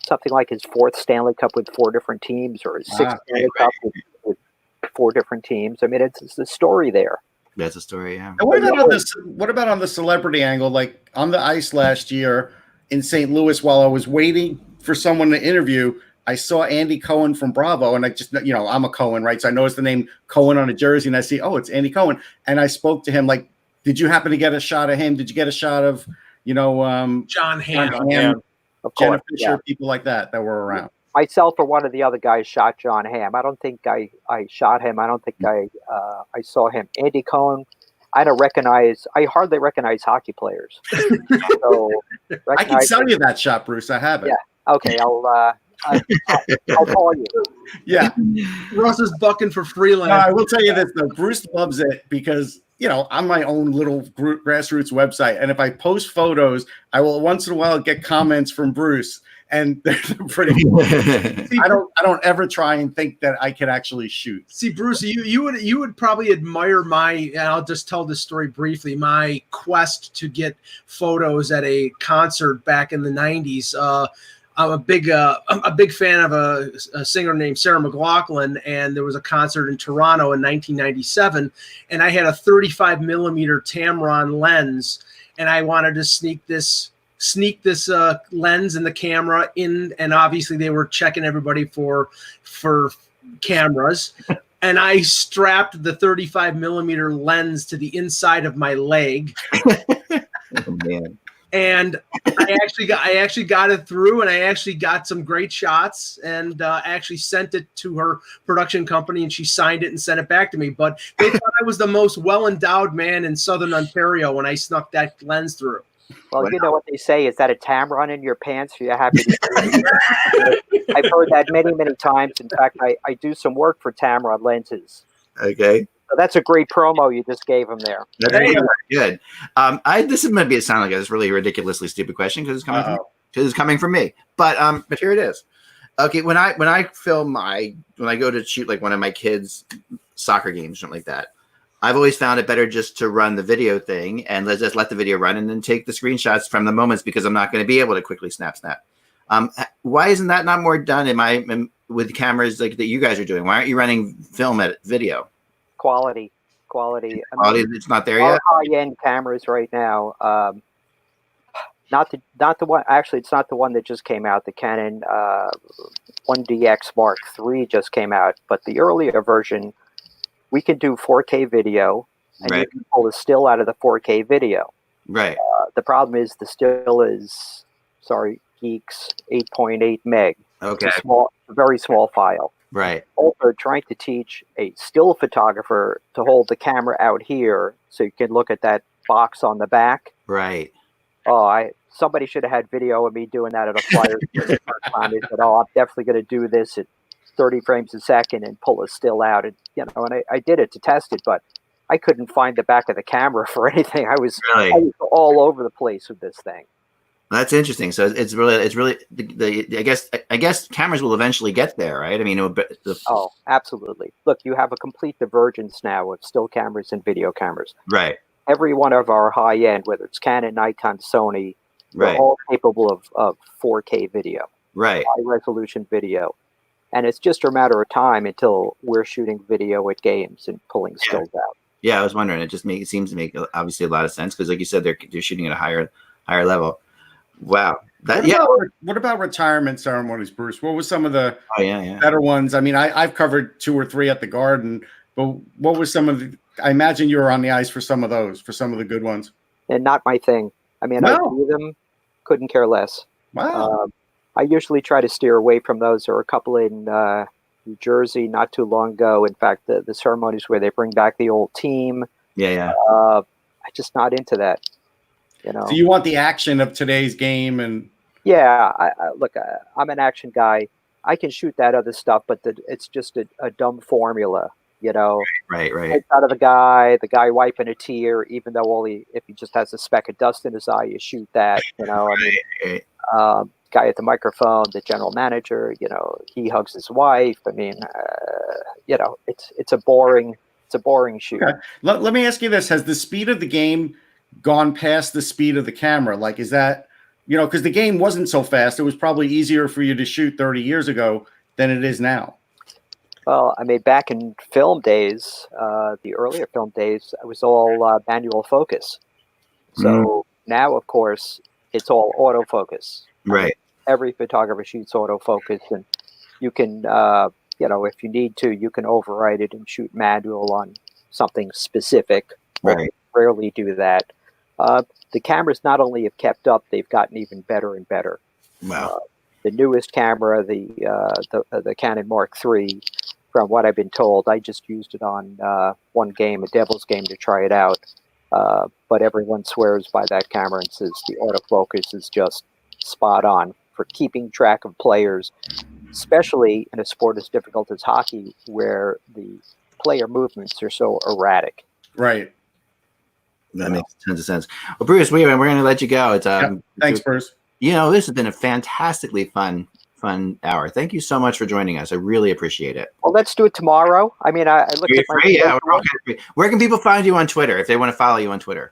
Something like his 4th Stanley Cup with 4 different teams, or his 6th Stanley Cup with 4 different teams. I mean, it's the story there. That's a story, yeah. And what about on the celebrity angle? Like on the ice last year in St. Louis, while I was waiting for someone to interview, I saw Andy Cohen from Bravo, and I just, I'm a Cohen, right? So I noticed the name Cohen on a jersey, and I see, oh, it's Andy Cohen. And I spoke to him, like, did you happen to get a shot of him? Did you get a shot of, John Hamm, Of Jenna course, Fisher, people like that were around? Myself or one of the other guys shot John Hamm. I don't think I shot him. I don't think I saw him. Andy Cohen, I hardly recognize hockey players. So I can sell you that shot, Bruce. I have it. Yeah. Okay. I'll call you. Yeah. Russ is bucking for freelance. No, I will tell you this though. Bruce loves it because I'm my own little grassroots website, and if I post photos, I will once in a while get comments from Bruce, and they're pretty. I don't ever try and think that I can actually shoot. See, Bruce, you would probably admire and I'll just tell this story briefly. My quest to get photos at a concert back in the '90s. I'm a big fan of a singer named Sarah McLachlan, and there was a concert in Toronto in 1997, and I had a 35 millimeter Tamron lens, and I wanted to sneak this lens in the camera in, and obviously they were checking everybody for cameras, and I strapped the 35 millimeter lens to the inside of my leg. Oh, man. And I actually got it through, and I actually got some great shots, and actually sent it to her production company, and she signed it and sent it back to me. But they thought I was the most well-endowed man in Southern Ontario when I snuck that lens through. Well, you know what they say, is that a Tamron in your pants? You're happy to see it. I've heard that many, many times. In fact, I do some work for Tamron lenses. Okay. So that's a great promo you just gave him there. That's good. This is going to sound like a really ridiculously stupid question because it's coming from me. But here it is. Okay, when I go to shoot like one of my kids' soccer games, something like that, I've always found it better just to run the video thing and just let the video run and then take the screenshots from the moments, because I'm not going to be able to quickly snap. Why isn't that not more done with cameras like that you guys are doing? Why aren't you running film at video? Quality. It's not there our yet. High-end cameras right now. Not the one. Actually, it's not the one that just came out. The Canon 1DX Mark III just came out, but the earlier version, we can do 4K video, and you can pull a still out of the 4K video. Right. The problem is the still is, geeks, 8.8 meg. Okay. It's a very small file. Right. Also, trying to teach a still photographer to hold the camera out here so you can look at that box on the back. Right. Oh, somebody should have had video of me doing that at a flyer. They said, "Oh, I'm definitely going to do this at 30 frames a second and pull a still out." And and I did it to test it, but I couldn't find the back of the camera for anything. I was all over the place with this thing. That's interesting. So it's really I guess cameras will eventually get there, right? I mean, oh, absolutely. Look, you have a complete divergence now of still cameras and video cameras. Right. Every one of our high end, whether it's Canon, Nikon, Sony, they're all capable of 4K video, right? High resolution video, and it's just a matter of time until we're shooting video at games and pulling stills out. Yeah, I was wondering. It seems to make obviously a lot of sense because, like you said, they're shooting at a higher level. Wow. What about retirement ceremonies, Bruce? What was some of the better ones? I mean, I've covered 2 or 3 at the Garden, but what was some of the? I imagine you were on the ice for some of those, for some of the good ones. And not my thing. I mean, I do them, couldn't care less. Wow. I usually try to steer away from those. There were a couple in New Jersey not too long ago. In fact, the ceremonies where they bring back the old team. Yeah. I'm just not into that. So you want the action of today's game, and look, I'm an action guy. I can shoot that other stuff, but it's just a dumb formula. Right. Takes out of the guy wiping a tear, even though if he just has a speck of dust in his eye, you shoot that. Right. Guy at the microphone, the general manager, he hugs his wife. I mean, it's a boring shoot. Okay. Let me ask you this: has the speed of the game gone past the speed of the camera? Like, is that because the game wasn't so fast, it was probably easier for you to shoot 30 years ago than it is now. Well, I mean, back in film days, the earlier film days, it was all manual focus. So now, of course, it's all autofocus. Right. Every photographer shoots autofocus, and you can, if you need to, you can override it and shoot manual on something specific. Right. Rarely do that. The cameras not only have kept up, they've gotten even better and better. Wow. The newest camera, the Canon Mark III, from what I've been told, I just used it on one game, a Devils game, to try it out. But everyone swears by that camera and says the autofocus is just spot on for keeping track of players, especially in a sport as difficult as hockey, where the player movements are so erratic. Right. That makes tons of sense. Well, Bruce, we're going to let you go. It's Thanks, Bruce. This has been a fantastically fun hour. Thank you so much for joining us. I really appreciate it. Well, let's do it tomorrow. I mean, I looked at my free. Yeah, we're all free. Where can people find you on Twitter if they want to follow you on Twitter?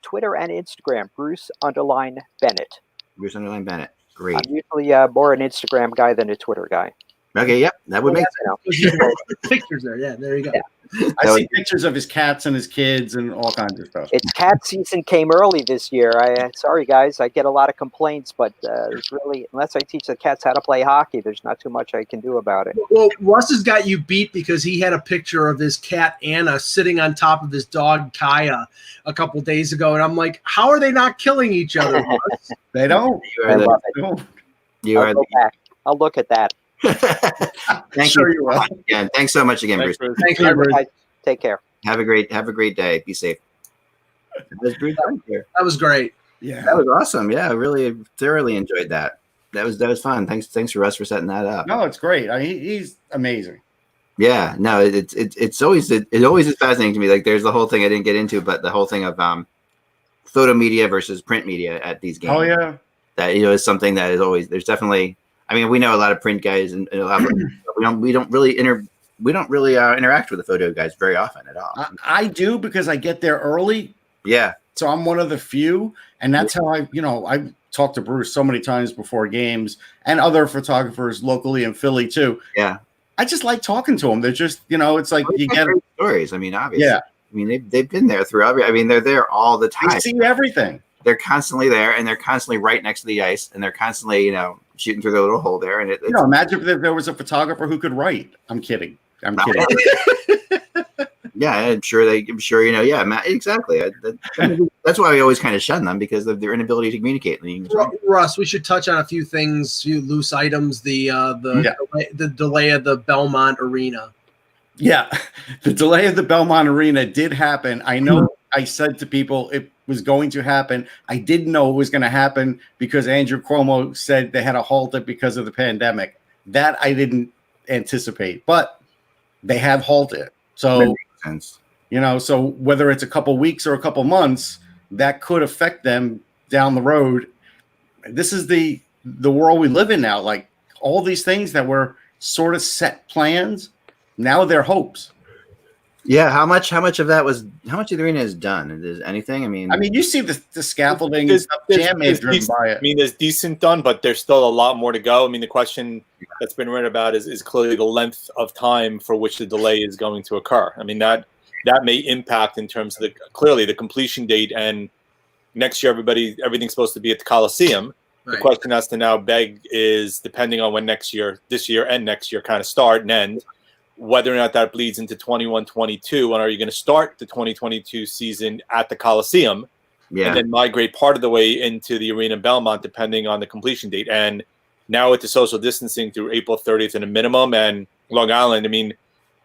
Twitter and Instagram, Bruce_Bennett. Bruce_Bennett. Great. I'm usually more an Instagram guy than a Twitter guy. Okay, yep. That would make sense. Pictures there. Yeah, there you go. Yeah. I see pictures of his cats and his kids and all kinds of stuff. It's cat season came early this year. Sorry guys, I get a lot of complaints, but there's really, unless I teach the cats how to play hockey, there's not too much I can do about it. Well, Russ has got you beat because he had a picture of his cat Anna sitting on top of his dog Kaya a couple days ago, and I'm like, how are they not killing each other, Russ? They don't. I'll look at that. Thank you again. Thanks so much again, Bruce. Thank you, Bruce. Take care. Have a great day. Be safe. That was great. Yeah, that was awesome. Yeah, I really thoroughly enjoyed that. That was fun. Thanks for Russ for setting that up. No, it's great. He's amazing. Yeah, no, it's always is fascinating to me. Like, there's the whole thing I didn't get into, but the whole thing of photo media versus print media at these games. Oh yeah, that is something that is always. There's definitely. I mean, we know a lot of print guys, and a lot of, we don't really interact with the photo guys very often at all. I do, because I get there early. Yeah. So I'm one of the few, and that's how I've talked to Bruce so many times before games and other photographers locally in Philly too. Yeah. I just like talking to them. They're just, it's like you get stories. I mean, obviously. Yeah. I mean, they've been there throughout. I mean, they're there all the time. They see everything. They're constantly there, and they're constantly right next to the ice, and they're constantly, shooting through the little hole there. And imagine if there was a photographer who could write. I'm kidding. Yeah, I'm sure. Yeah, exactly. That's why we always kind of shun them, because of their inability to communicate. Russ, we should touch on a few things, few loose items. The delay of the Belmont Arena. Yeah, the delay of the Belmont Arena did happen. I know. I said to people it was going to happen. I didn't know it was going to happen because Andrew Cuomo said they had to halt it because of the pandemic. That I didn't anticipate, but they have halted. So, so whether it's a couple weeks or a couple months, that could affect them down the road. This is the world we live in now. Like, all these things that were sort of set plans, now they're hopes. Yeah, how much of the arena is done? Is anything? I mean, you see the scaffolding and stuff. Driven by it. I mean, there's decent done, but there's still a lot more to go. I mean, the question that's been written about is clearly the length of time for which the delay is going to occur. I mean, that may impact in terms of clearly the completion date, and next year everything's supposed to be at the Coliseum. Right. The question has to now beg is, depending on when this year and next year kind of start and end, whether or not that bleeds into 21-22, and are you going to start the 2022 season at the Coliseum and then migrate part of the way into the arena in Belmont, depending on the completion date? And now with the social distancing through April 30th at a minimum, and Long Island, I mean,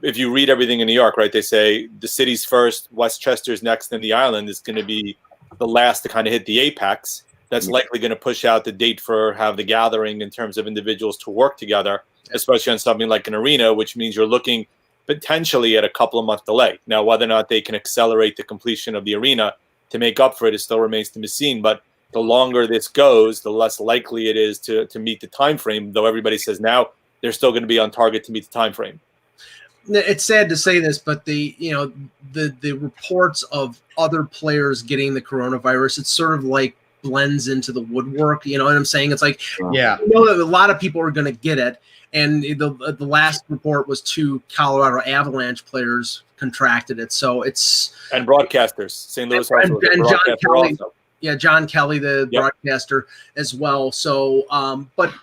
if you read everything in New York, right, they say the city's first, Westchester's next, and the island is going to be the last to kind of hit the apex. That's likely going to push out the date for have the gathering in terms of individuals to work together, especially on something like an arena, which means you're looking potentially at a couple of month delay. Now, whether or not they can accelerate the completion of the arena to make up for it, still remains to be seen. But the longer this goes, the less likely it is to meet the time frame. Though everybody says now they're still going to be on target to meet the time frame. It's sad to say this, but the reports of other players getting the coronavirus, it's sort of like blends into the woodwork. You know what I'm saying? It's like, yeah, you know that a lot of people are going to get it. And the last report was 2 Colorado Avalanche players contracted it. So it's and broadcasters, St. Louis also, and John Kelly, also. Yeah, John Kelly, the Yep. broadcaster as well. So, but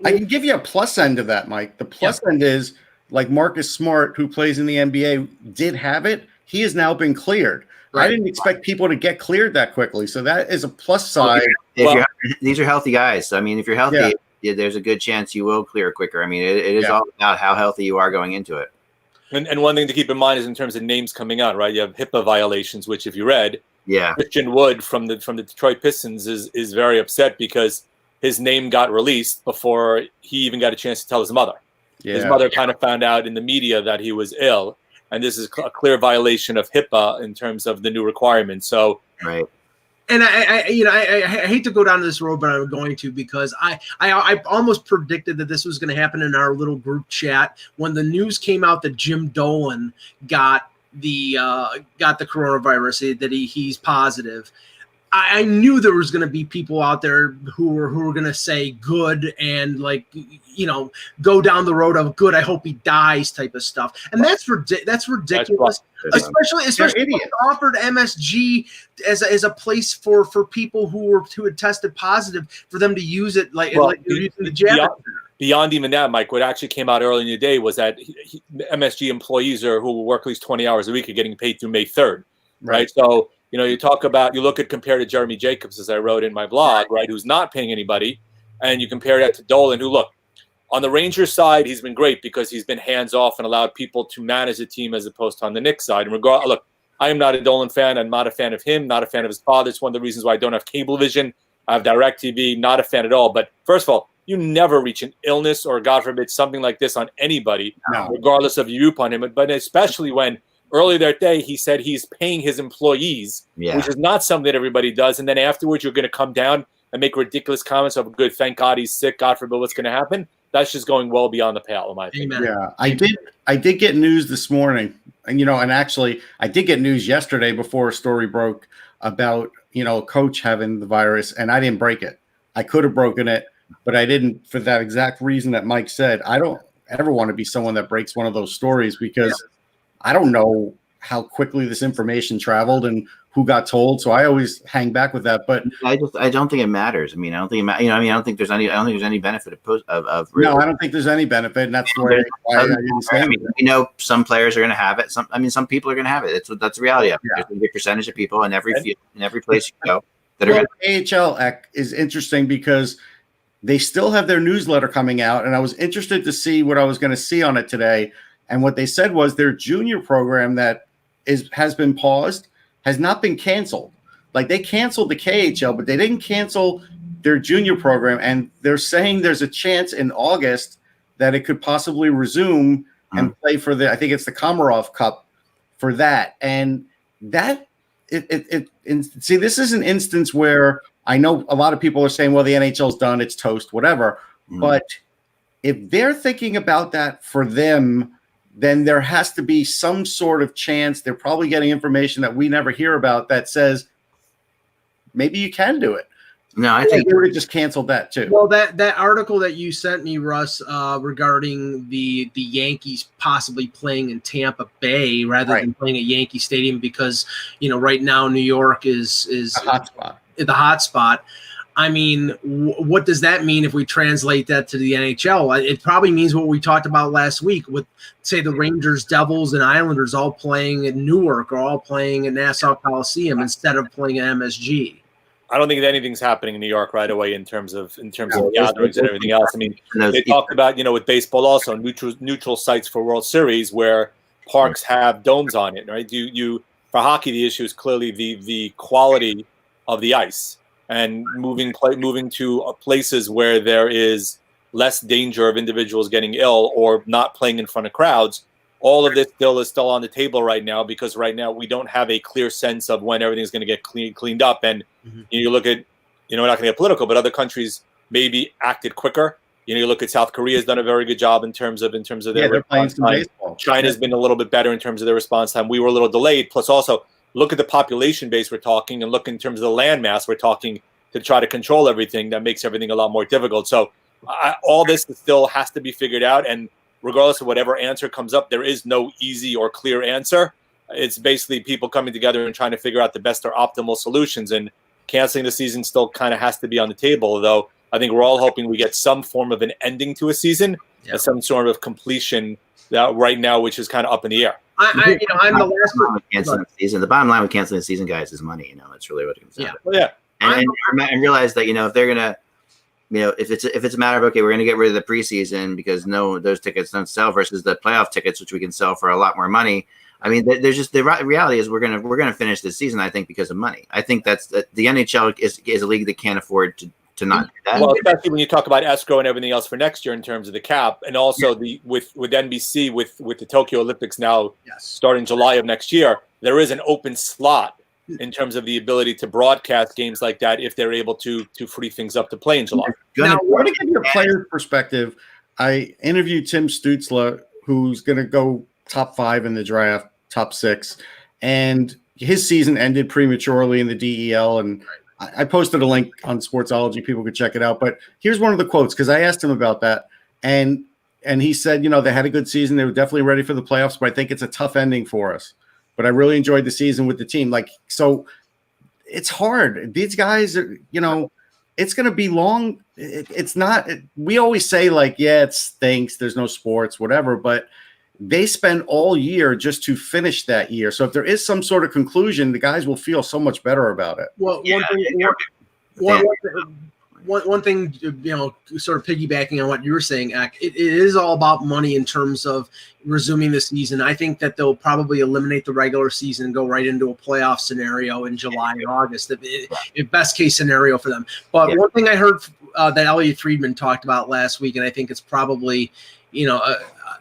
I can give you a plus end of that, Mike. The plus end is like Marcus Smart, who plays in the NBA, did have it. He has now been cleared. Right. I didn't expect people to get cleared that quickly. So that is a plus side. These are healthy guys. So, I mean, if you're healthy, there's a good chance you will clear quicker. I mean, it is all about how healthy you are going into it. And one thing to keep in mind is in terms of names coming out, right? You have HIPAA violations, which if you read, Christian Wood from the Detroit Pistons is very upset because his name got released before he even got a chance to tell his mother. Yeah. His mother kind of found out in the media that he was ill, and this is a clear violation of HIPAA in terms of the new requirements. So, right. And I hate to go down this road, but I'm going to because I almost predicted that this was going to happen in our little group chat when the news came out that Jim Dolan got the coronavirus, that he's positive. I knew there was going to be people out there who were going to say good and go down the road of good. I hope he dies type of stuff, and that's ridiculous. Especially when they offered MSG as a place for people who had tested positive for them to use it like they're using the jab. Beyond even that, Mike, what actually came out earlier in the day was that MSG employees who work at least 20 hours a week are getting paid through May 3rd, right? So. You look at compared to Jeremy Jacobs, as I wrote in my blog, right, who's not paying anybody, and you compare that to Dolan, who, look, on the Rangers side, he's been great because he's been hands-off and allowed people to manage the team as opposed to on the Knicks side. And look, I am not a Dolan fan. I'm not a fan of him, not a fan of his father. It's one of the reasons why I don't have Cablevision. I have DirecTV, not a fan at all. But first of all, you never reach an illness or, God forbid, something like this on anybody, regardless of your view upon him, but especially when earlier that day, he said he's paying his employees, which is not something that everybody does. And then afterwards, you're going to come down and make ridiculous comments of, good, thank God he's sick, God forbid what's going to happen. That's just going well beyond the pale, in my opinion. Yeah, I did get news this morning. And, and actually, I did get news yesterday before a story broke about, a coach having the virus, and I didn't break it. I could have broken it, but I didn't for that exact reason that Mike said. I don't ever want to be someone that breaks one of those stories because I don't know how quickly this information traveled and who got told. So I always hang back with that. But I don't think it matters. I mean, I don't think I don't think there's any benefit of really. No, I don't think there's any benefit. And that's why I didn't say anything. Some players are going to have it. Some people are going to have it. That's the reality of it. There's going to be a percentage of people in every field, in every place you go that are. AHL is interesting because they still have their newsletter coming out. And I was interested to see what I was going to see on it today. And what they said was their junior program that has been paused has not been canceled. Like they canceled the KHL, but they didn't cancel their junior program. And they're saying there's a chance in August that it could possibly resume and play for I think it's the Komarov Cup for that. And that see, this is an instance where I know a lot of people are saying, well, the NHL's done, it's toast, whatever. But if they're thinking about that for them, then there has to be some sort of chance. They're probably getting information that we never hear about that says maybe you can do it. No, I think they would have just canceled that too. Well, that article that you sent me, Russ, regarding the Yankees possibly playing in Tampa Bay rather than playing at Yankee Stadium because right now New York is a hot spot. The hot spot. I mean, what does that mean if we translate that to the NHL? It probably means what we talked about last week with, say, the Rangers, Devils, and Islanders all playing in Newark or all playing in Nassau Coliseum instead of playing at MSG. I don't think that anything's happening in New York right away in terms of gatherings and everything else. I mean, they talked about, with baseball also, neutral sites for World Series where parks have domes on it, right? For hockey, the issue is clearly the quality of the ice. And moving to places where there is less danger of individuals getting ill or not playing in front of crowds all of this still is still on the table right now, because right now we don't have a clear sense of when everything's going to get cleaned up. And you look at, we're not going to get political, but other countries maybe acted quicker. You look at South Korea has done a very good job in terms of their response time. Baseball. China's been a little bit better in terms of their response time. We were a little delayed. Plus, also look at the population base we're talking, and look in terms of the land mass we're talking, to try to control everything. That makes everything a lot more difficult. So all this still has to be figured out. And regardless of whatever answer comes up, there is no easy or clear answer. It's basically people coming together and trying to figure out the best or optimal solutions. And canceling the season still kind of has to be on the table, though. I think we're all hoping we get some form of an ending to a season, some sort of completion right now, which is kind of up in the air. I'm the last one. Canceling the season. The bottom line with canceling the season, guys, is money. That's really what it comes down to. Well, yeah. And realize that if they're gonna, if it's a matter of, okay, we're gonna get rid of the preseason because those tickets don't sell versus the playoff tickets, which we can sell for a lot more money. I mean, there's just the reality is we're gonna finish this season, I think, because of money. I think that's the NHL is a league that can't afford to not do that. Well, especially when you talk about escrow and everything else for next year in terms of the cap, and also with NBC with the Tokyo Olympics now starting July of next year, there is an open slot in terms of the ability to broadcast games like that if they're able to free things up to play in July. Now, to give you a player's perspective, I interviewed Tim Stutzla, who's going to go top 5 in the draft, top 6, and his season ended prematurely in the DEL, and I posted a link on Sportsology. People could check it out. But here's one of the quotes, because I asked him about that. And he said, they had a good season. They were definitely ready for the playoffs, but I think it's a tough ending for us. But I really enjoyed the season with the team. So it's hard. These guys are, it's going to be long. It's not – we always say, it stinks. There's no sports, whatever. But they spend all year just to finish that year. So if there is some sort of conclusion, the guys will feel so much better about it. Well, one thing, sort of piggybacking on what you were saying, Ak, it is all about money in terms of resuming the season. I think that they'll probably eliminate the regular season and go right into a playoff scenario in July and August, if best case scenario for them. But one thing I heard that Elliot Friedman talked about last week, and I think it's probably,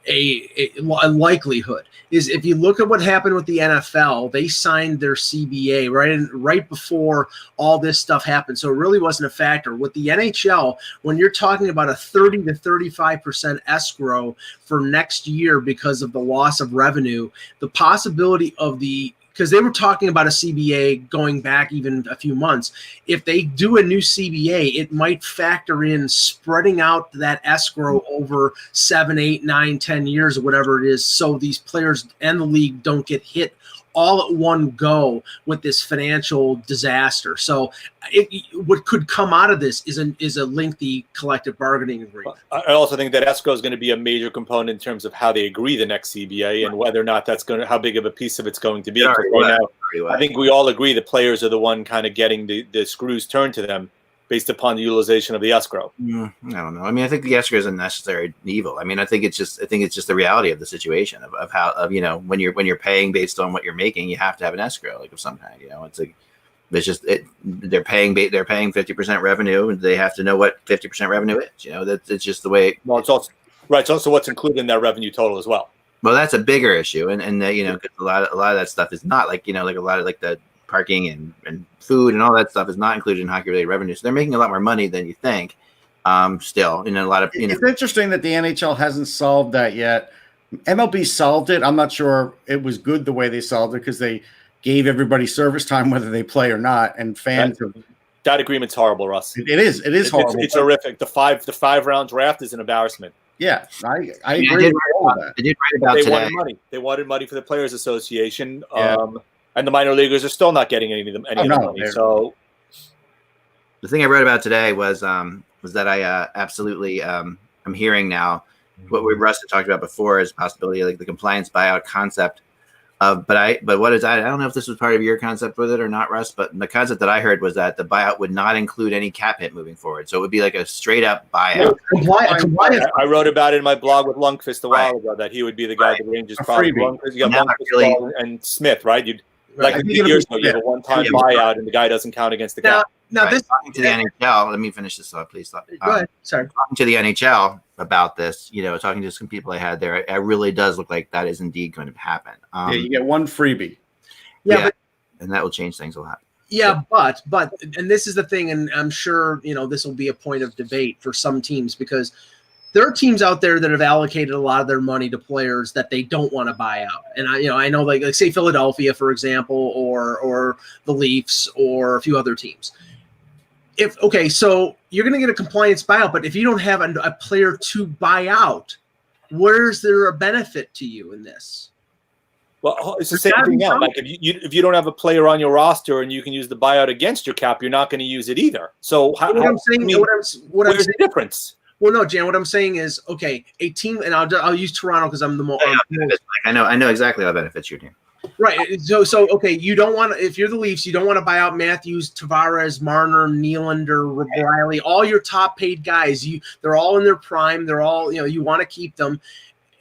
a likelihood, is if you look at what happened with the NFL, they signed their CBA right before all this stuff happened. So it really wasn't a factor. With the NHL, when you're talking about a 30 to 35% escrow for next year because of the loss of revenue, the possibility of because they were talking about a CBA going back even a few months. If they do a new CBA, it might factor in spreading out that escrow over 7, 8, 9, 10 years or whatever it is, so these players and the league don't get hit all at one go with this financial disaster. So what could come out of this is a lengthy collective bargaining agreement. I also think that escrow is going to be a major component in terms of how they agree the next CBA and whether or not how big of a piece of it's going to be. Right now, I think we all agree the players are the one kind of getting the screws turned to them based upon the utilization of the escrow. I don't know. I mean, I think the escrow is a necessary evil. I mean, I think it's just the reality of the situation of how when you're paying based on what you're making, you have to have an escrow of some kind. It's like they're paying 50% revenue, and they have to know what 50% revenue is. It's just the way. Well, it's also right. It's also what's included in that revenue total as well. Well, that's a bigger issue, and cause a lot of that stuff is not like a lot of the parking and food and all that stuff is not included in hockey-related revenue. So they're making a lot more money than you think. Still, a lot of. It's interesting that the NHL hasn't solved that yet. MLB solved it. I'm not sure it was good the way they solved it because they gave everybody service time whether they play or not, and fans. That agreement's horrible, Russ. It is. It is horrible. It's horrific. The five round draft is an embarrassment. Yeah, I agree with all of that. I did write about today. Wanted money. They wanted money for the Players Association. And the minor leaguers are still not getting any of the money. So the thing I wrote about today was that I absolutely I'm hearing now what Russ had talked about before is possibility of the compliance buyout concept. But what is that? I don't know if this was part of your concept with it or not, Russ. But the concept that I heard was that the buyout would not include any cap hit moving forward, so it would be like a straight up buyout. I wrote about it in my blog with Lundqvist a while ago that he would be the guy that Rangers probably. Lundqvist, you got Lundqvist and Smith, right? Like a few years ago, you have a one-time buyout, and the guy doesn't count against the cap. Now right. this Talking to the NHL. Let me finish this up, please. Go ahead. Sorry. Talking to the NHL about this, talking to some people I had there, it really does look like that is indeed going to happen. Yeah, you get one freebie. Yeah, and that will change things a lot. Yeah, but and this is the thing, and I'm sure this will be a point of debate for some teams, because there are teams out there that have allocated a lot of their money to players that they don't want to buy out. And I know like say Philadelphia, for example, or the Leafs, or a few other teams. So you're going to get a compliance buyout, but if you don't have a player to buy out, where's there a benefit to you in this? Well, it's the same thing now. Like if you don't have a player on your roster and you can use the buyout against your cap, you're not going to use it either. So where's the difference? Well, no, Jan. What I'm saying is, okay, a team, and I'll use Toronto because I'm the most. I know exactly how benefits your team. Right. So okay, you don't want to, if you're the Leafs, you don't want to buy out Matthews, Tavares, Marner, Nylander, Riley, all your top paid guys. They're all in their prime. They're all, you want to keep them.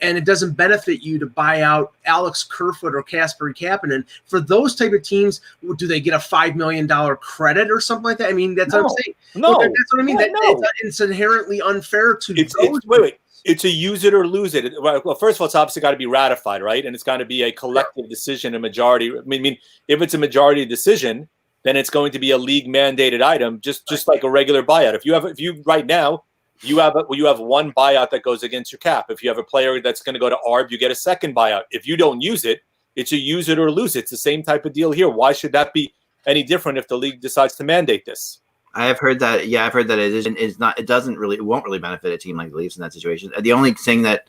And it doesn't benefit you to buy out Alex Kerfoot or Kasperi Kapanen. For those type of teams, do they get a $5 million credit or something like that? I mean, that's what I'm saying. No, that's what I mean. It's inherently unfair to wait. It's a use it or lose it. Well, first of all, it's obviously got to be ratified, right? And it's got to be a collective decision, a majority. I mean, if it's a majority decision, then it's going to be a league mandated item, just like a regular buyout. If you right now, you have one buyout that goes against your cap. If you have a player that's going to go to ARB, you get a second buyout. If you don't use it, it's a use it or lose it. It's the same type of deal here. Why should that be any different if the league decides to mandate this? I have heard that. Yeah, I've heard that it won't really benefit a team like the Leafs in that situation. The only thing that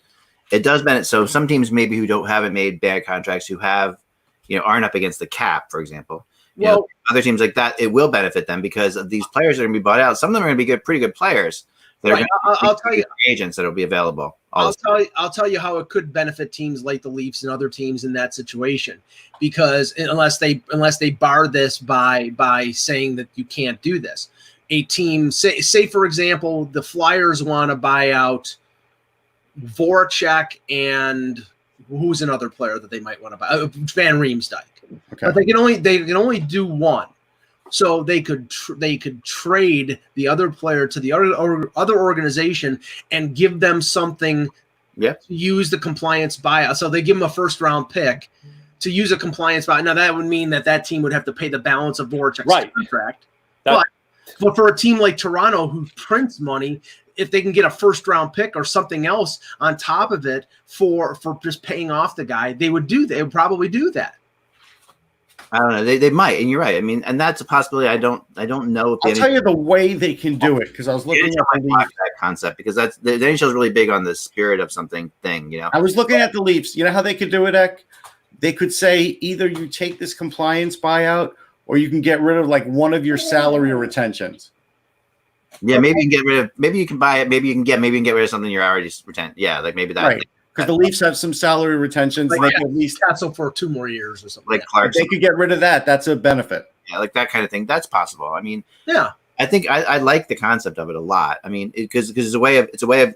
it does benefit, so some teams maybe who haven't made bad contracts, who have, aren't up against the cap, for example. Other teams like that, it will benefit them because of these players that are going to be bought out. Some of them are going to be pretty good players. Right. I'll tell you, agents that'll be available. I'll tell you how it could benefit teams like the Leafs and other teams in that situation, because unless they bar this by saying that you can't do this, a team say for example the Flyers want to buy out Voracek and who's another player that they might want to buy, Van Riemsdyk. Okay. But they can only do one. So they could trade the other player to the other organization and give them something to use the compliance buyout. So they give them a first round pick to use a compliance buyout. Now that would mean that team would have to pay the balance of Voracek's contract. But for a team like Toronto who prints money, if they can get a first round pick or something else on top of it for just paying off the guy, they would probably do that. I don't know. They might, and you're right. I mean, and that's a possibility. I don't know if I'll tell you the way they can do it, because I was looking at that concept, because that's the NHL is really big on the spirit of something thing. I was looking at the Leafs. You know how they could do it, Ek? They could say either you take this compliance buyout or you can get rid of like one of your salary retentions. Yeah, maybe you can get rid of. Maybe you can buy it. Maybe you can get rid of something you're already retent. Yeah, like maybe that. Right. Because the Leafs have some salary retentions. Like, they can at least cancel for 2 more years or something. Like Clark, they could get rid of that. That's a benefit. Yeah, like that kind of thing. That's possible. I mean, yeah, I think I like the concept of it a lot. I mean, because it's a way of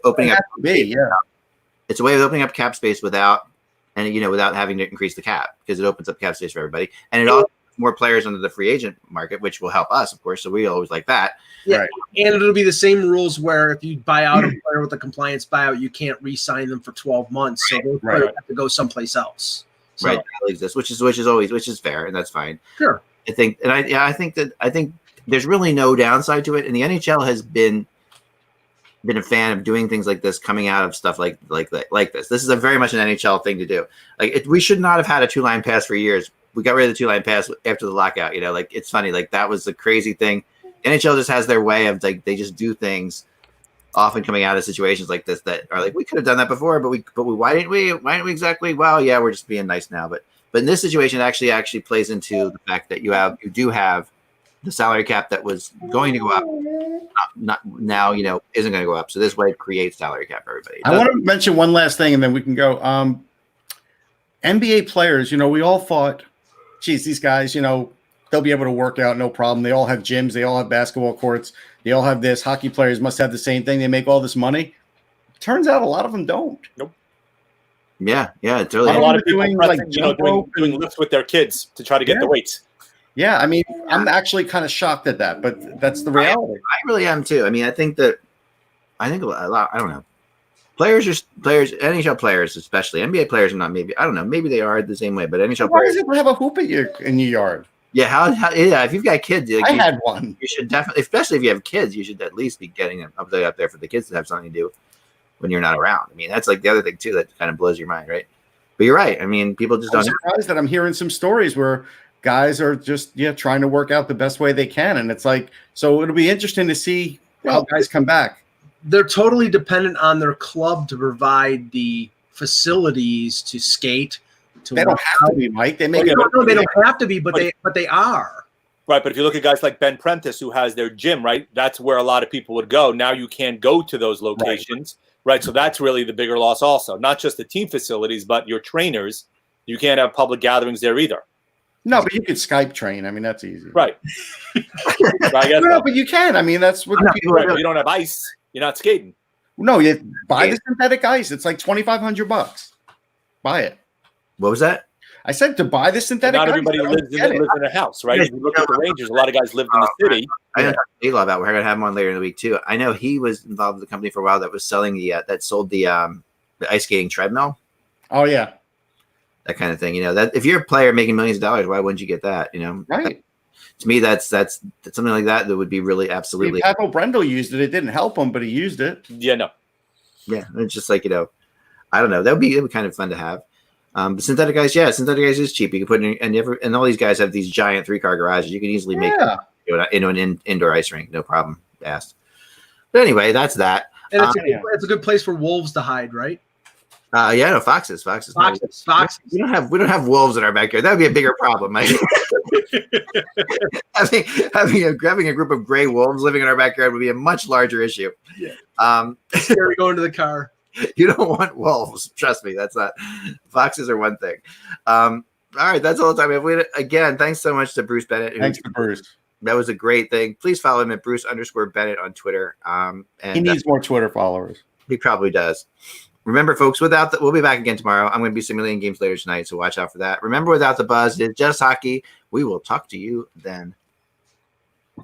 opening up. It's a way of opening up cap space without having to increase the cap, because it opens up cap space for everybody, and it also more players under the free agent market, which will help us, of course. So we always like that. Yeah, right. And it'll be the same rules where if you buy out a player with a compliance buyout, you can't re-sign them for 12 months. So those players have to go someplace else. So, right, that exists, which is fair, and that's fine. Sure. I think there's really no downside to it, and the NHL has been a fan of doing things like this, coming out of stuff like this. This is a very much an NHL thing to do. We should not have had a 2-line pass for years. We got rid of the 2-line pass after the lockout. It's funny. That was the crazy thing. NHL just has their way of they just do things, often coming out of situations like this that are we could have done that before, but why didn't we exactly? Well, yeah, we're just being nice now. But in this situation, it actually plays into the fact that you do have the salary cap that was going to go up, not now isn't going to go up. So this way it creates salary cap for everybody. I want to mention one last thing, and then we can go. NBA players, we all thought, geez, these guys, they'll be able to work out, no problem. They all have gyms. They all have basketball courts. They all have this. Hockey players must have the same thing. They make all this money. Turns out a lot of them don't. Nope. Yeah. It's really a lot of people doing lifts with their kids to try to get the weights. Yeah, I mean, I'm actually kind of shocked at that, but that's the reality. I really am too. I mean, I think a lot. I don't know. Players, NHL players, especially NBA players, are not. Maybe I don't know. Maybe they are the same way, but NHL Why players. does it have a hoop in your yard? Yeah, yeah. If you've got kids, I had one. You should definitely, especially if you have kids, you should at least be getting them up there for the kids to have something to do when you're not around. I mean, that's like the other thing too that kind of blows your mind, right? But you're right. I mean, people just I'm don't. surprised that I'm hearing some stories where guys are just trying to work out the best way they can, and it's like, so it'll be interesting to see how guys come back. They're totally dependent on their club to provide the facilities to skate. They don't have to be, Mike. They make they don't have to be, but they are. Right, but if you look at guys like Ben Prentice, who has their gym, right, that's where a lot of people would go. Now you can't go to those locations, right? So that's really the bigger loss also. Not just the team facilities, but your trainers. You can't have public gatherings there either. No, but you could Skype train. I mean, that's easy. Right. No, but you can. I mean, that's what people right, you don't have ice. You're not skating. No, you buy the synthetic ice. It's like $2,500. Buy it. What was that? I said to buy the synthetic Not ice. everybody lives in a house, right? If you look at the Rangers, a lot of guys lived in the city. I know A-Law about. We're going to have him on later in the week too. I know he was involved with the company for a while that was selling that sold the ice skating treadmill. Oh yeah, that kind of thing. You know, that if you're a player making millions of dollars, why wouldn't you get that? You know, right? To me, that's something like that would be really absolutely. Pavel Brendel used it. It didn't help him, but he used it. Yeah, no. Yeah, it's just like, I don't know. That would be kind of fun to have. But synthetic ice, synthetic ice is cheap. You can put in, and all these guys have these giant 3-car garages. You can easily make into an indoor ice rink, no problem. Asked. But anyway, that's that. And it's a good place for wolves to hide, right? Foxes. Foxes. We don't have wolves in our backyard. That would be a bigger problem. having a group of gray wolves living in our backyard would be a much larger issue. Yeah. Scary going to the car. You don't want wolves. Trust me. That's not. Foxes are one thing. All right. That's all the time we have. Again, thanks so much to Bruce Bennett. Thanks to Bruce. That was a great thing. Please follow him at Bruce_Bennett on Twitter. And he needs more Twitter followers. He probably does. Remember, folks, we'll be back again tomorrow. I'm going to be simulating games later tonight, so watch out for that. Remember, without the buzz, it's just hockey. We will talk to you then.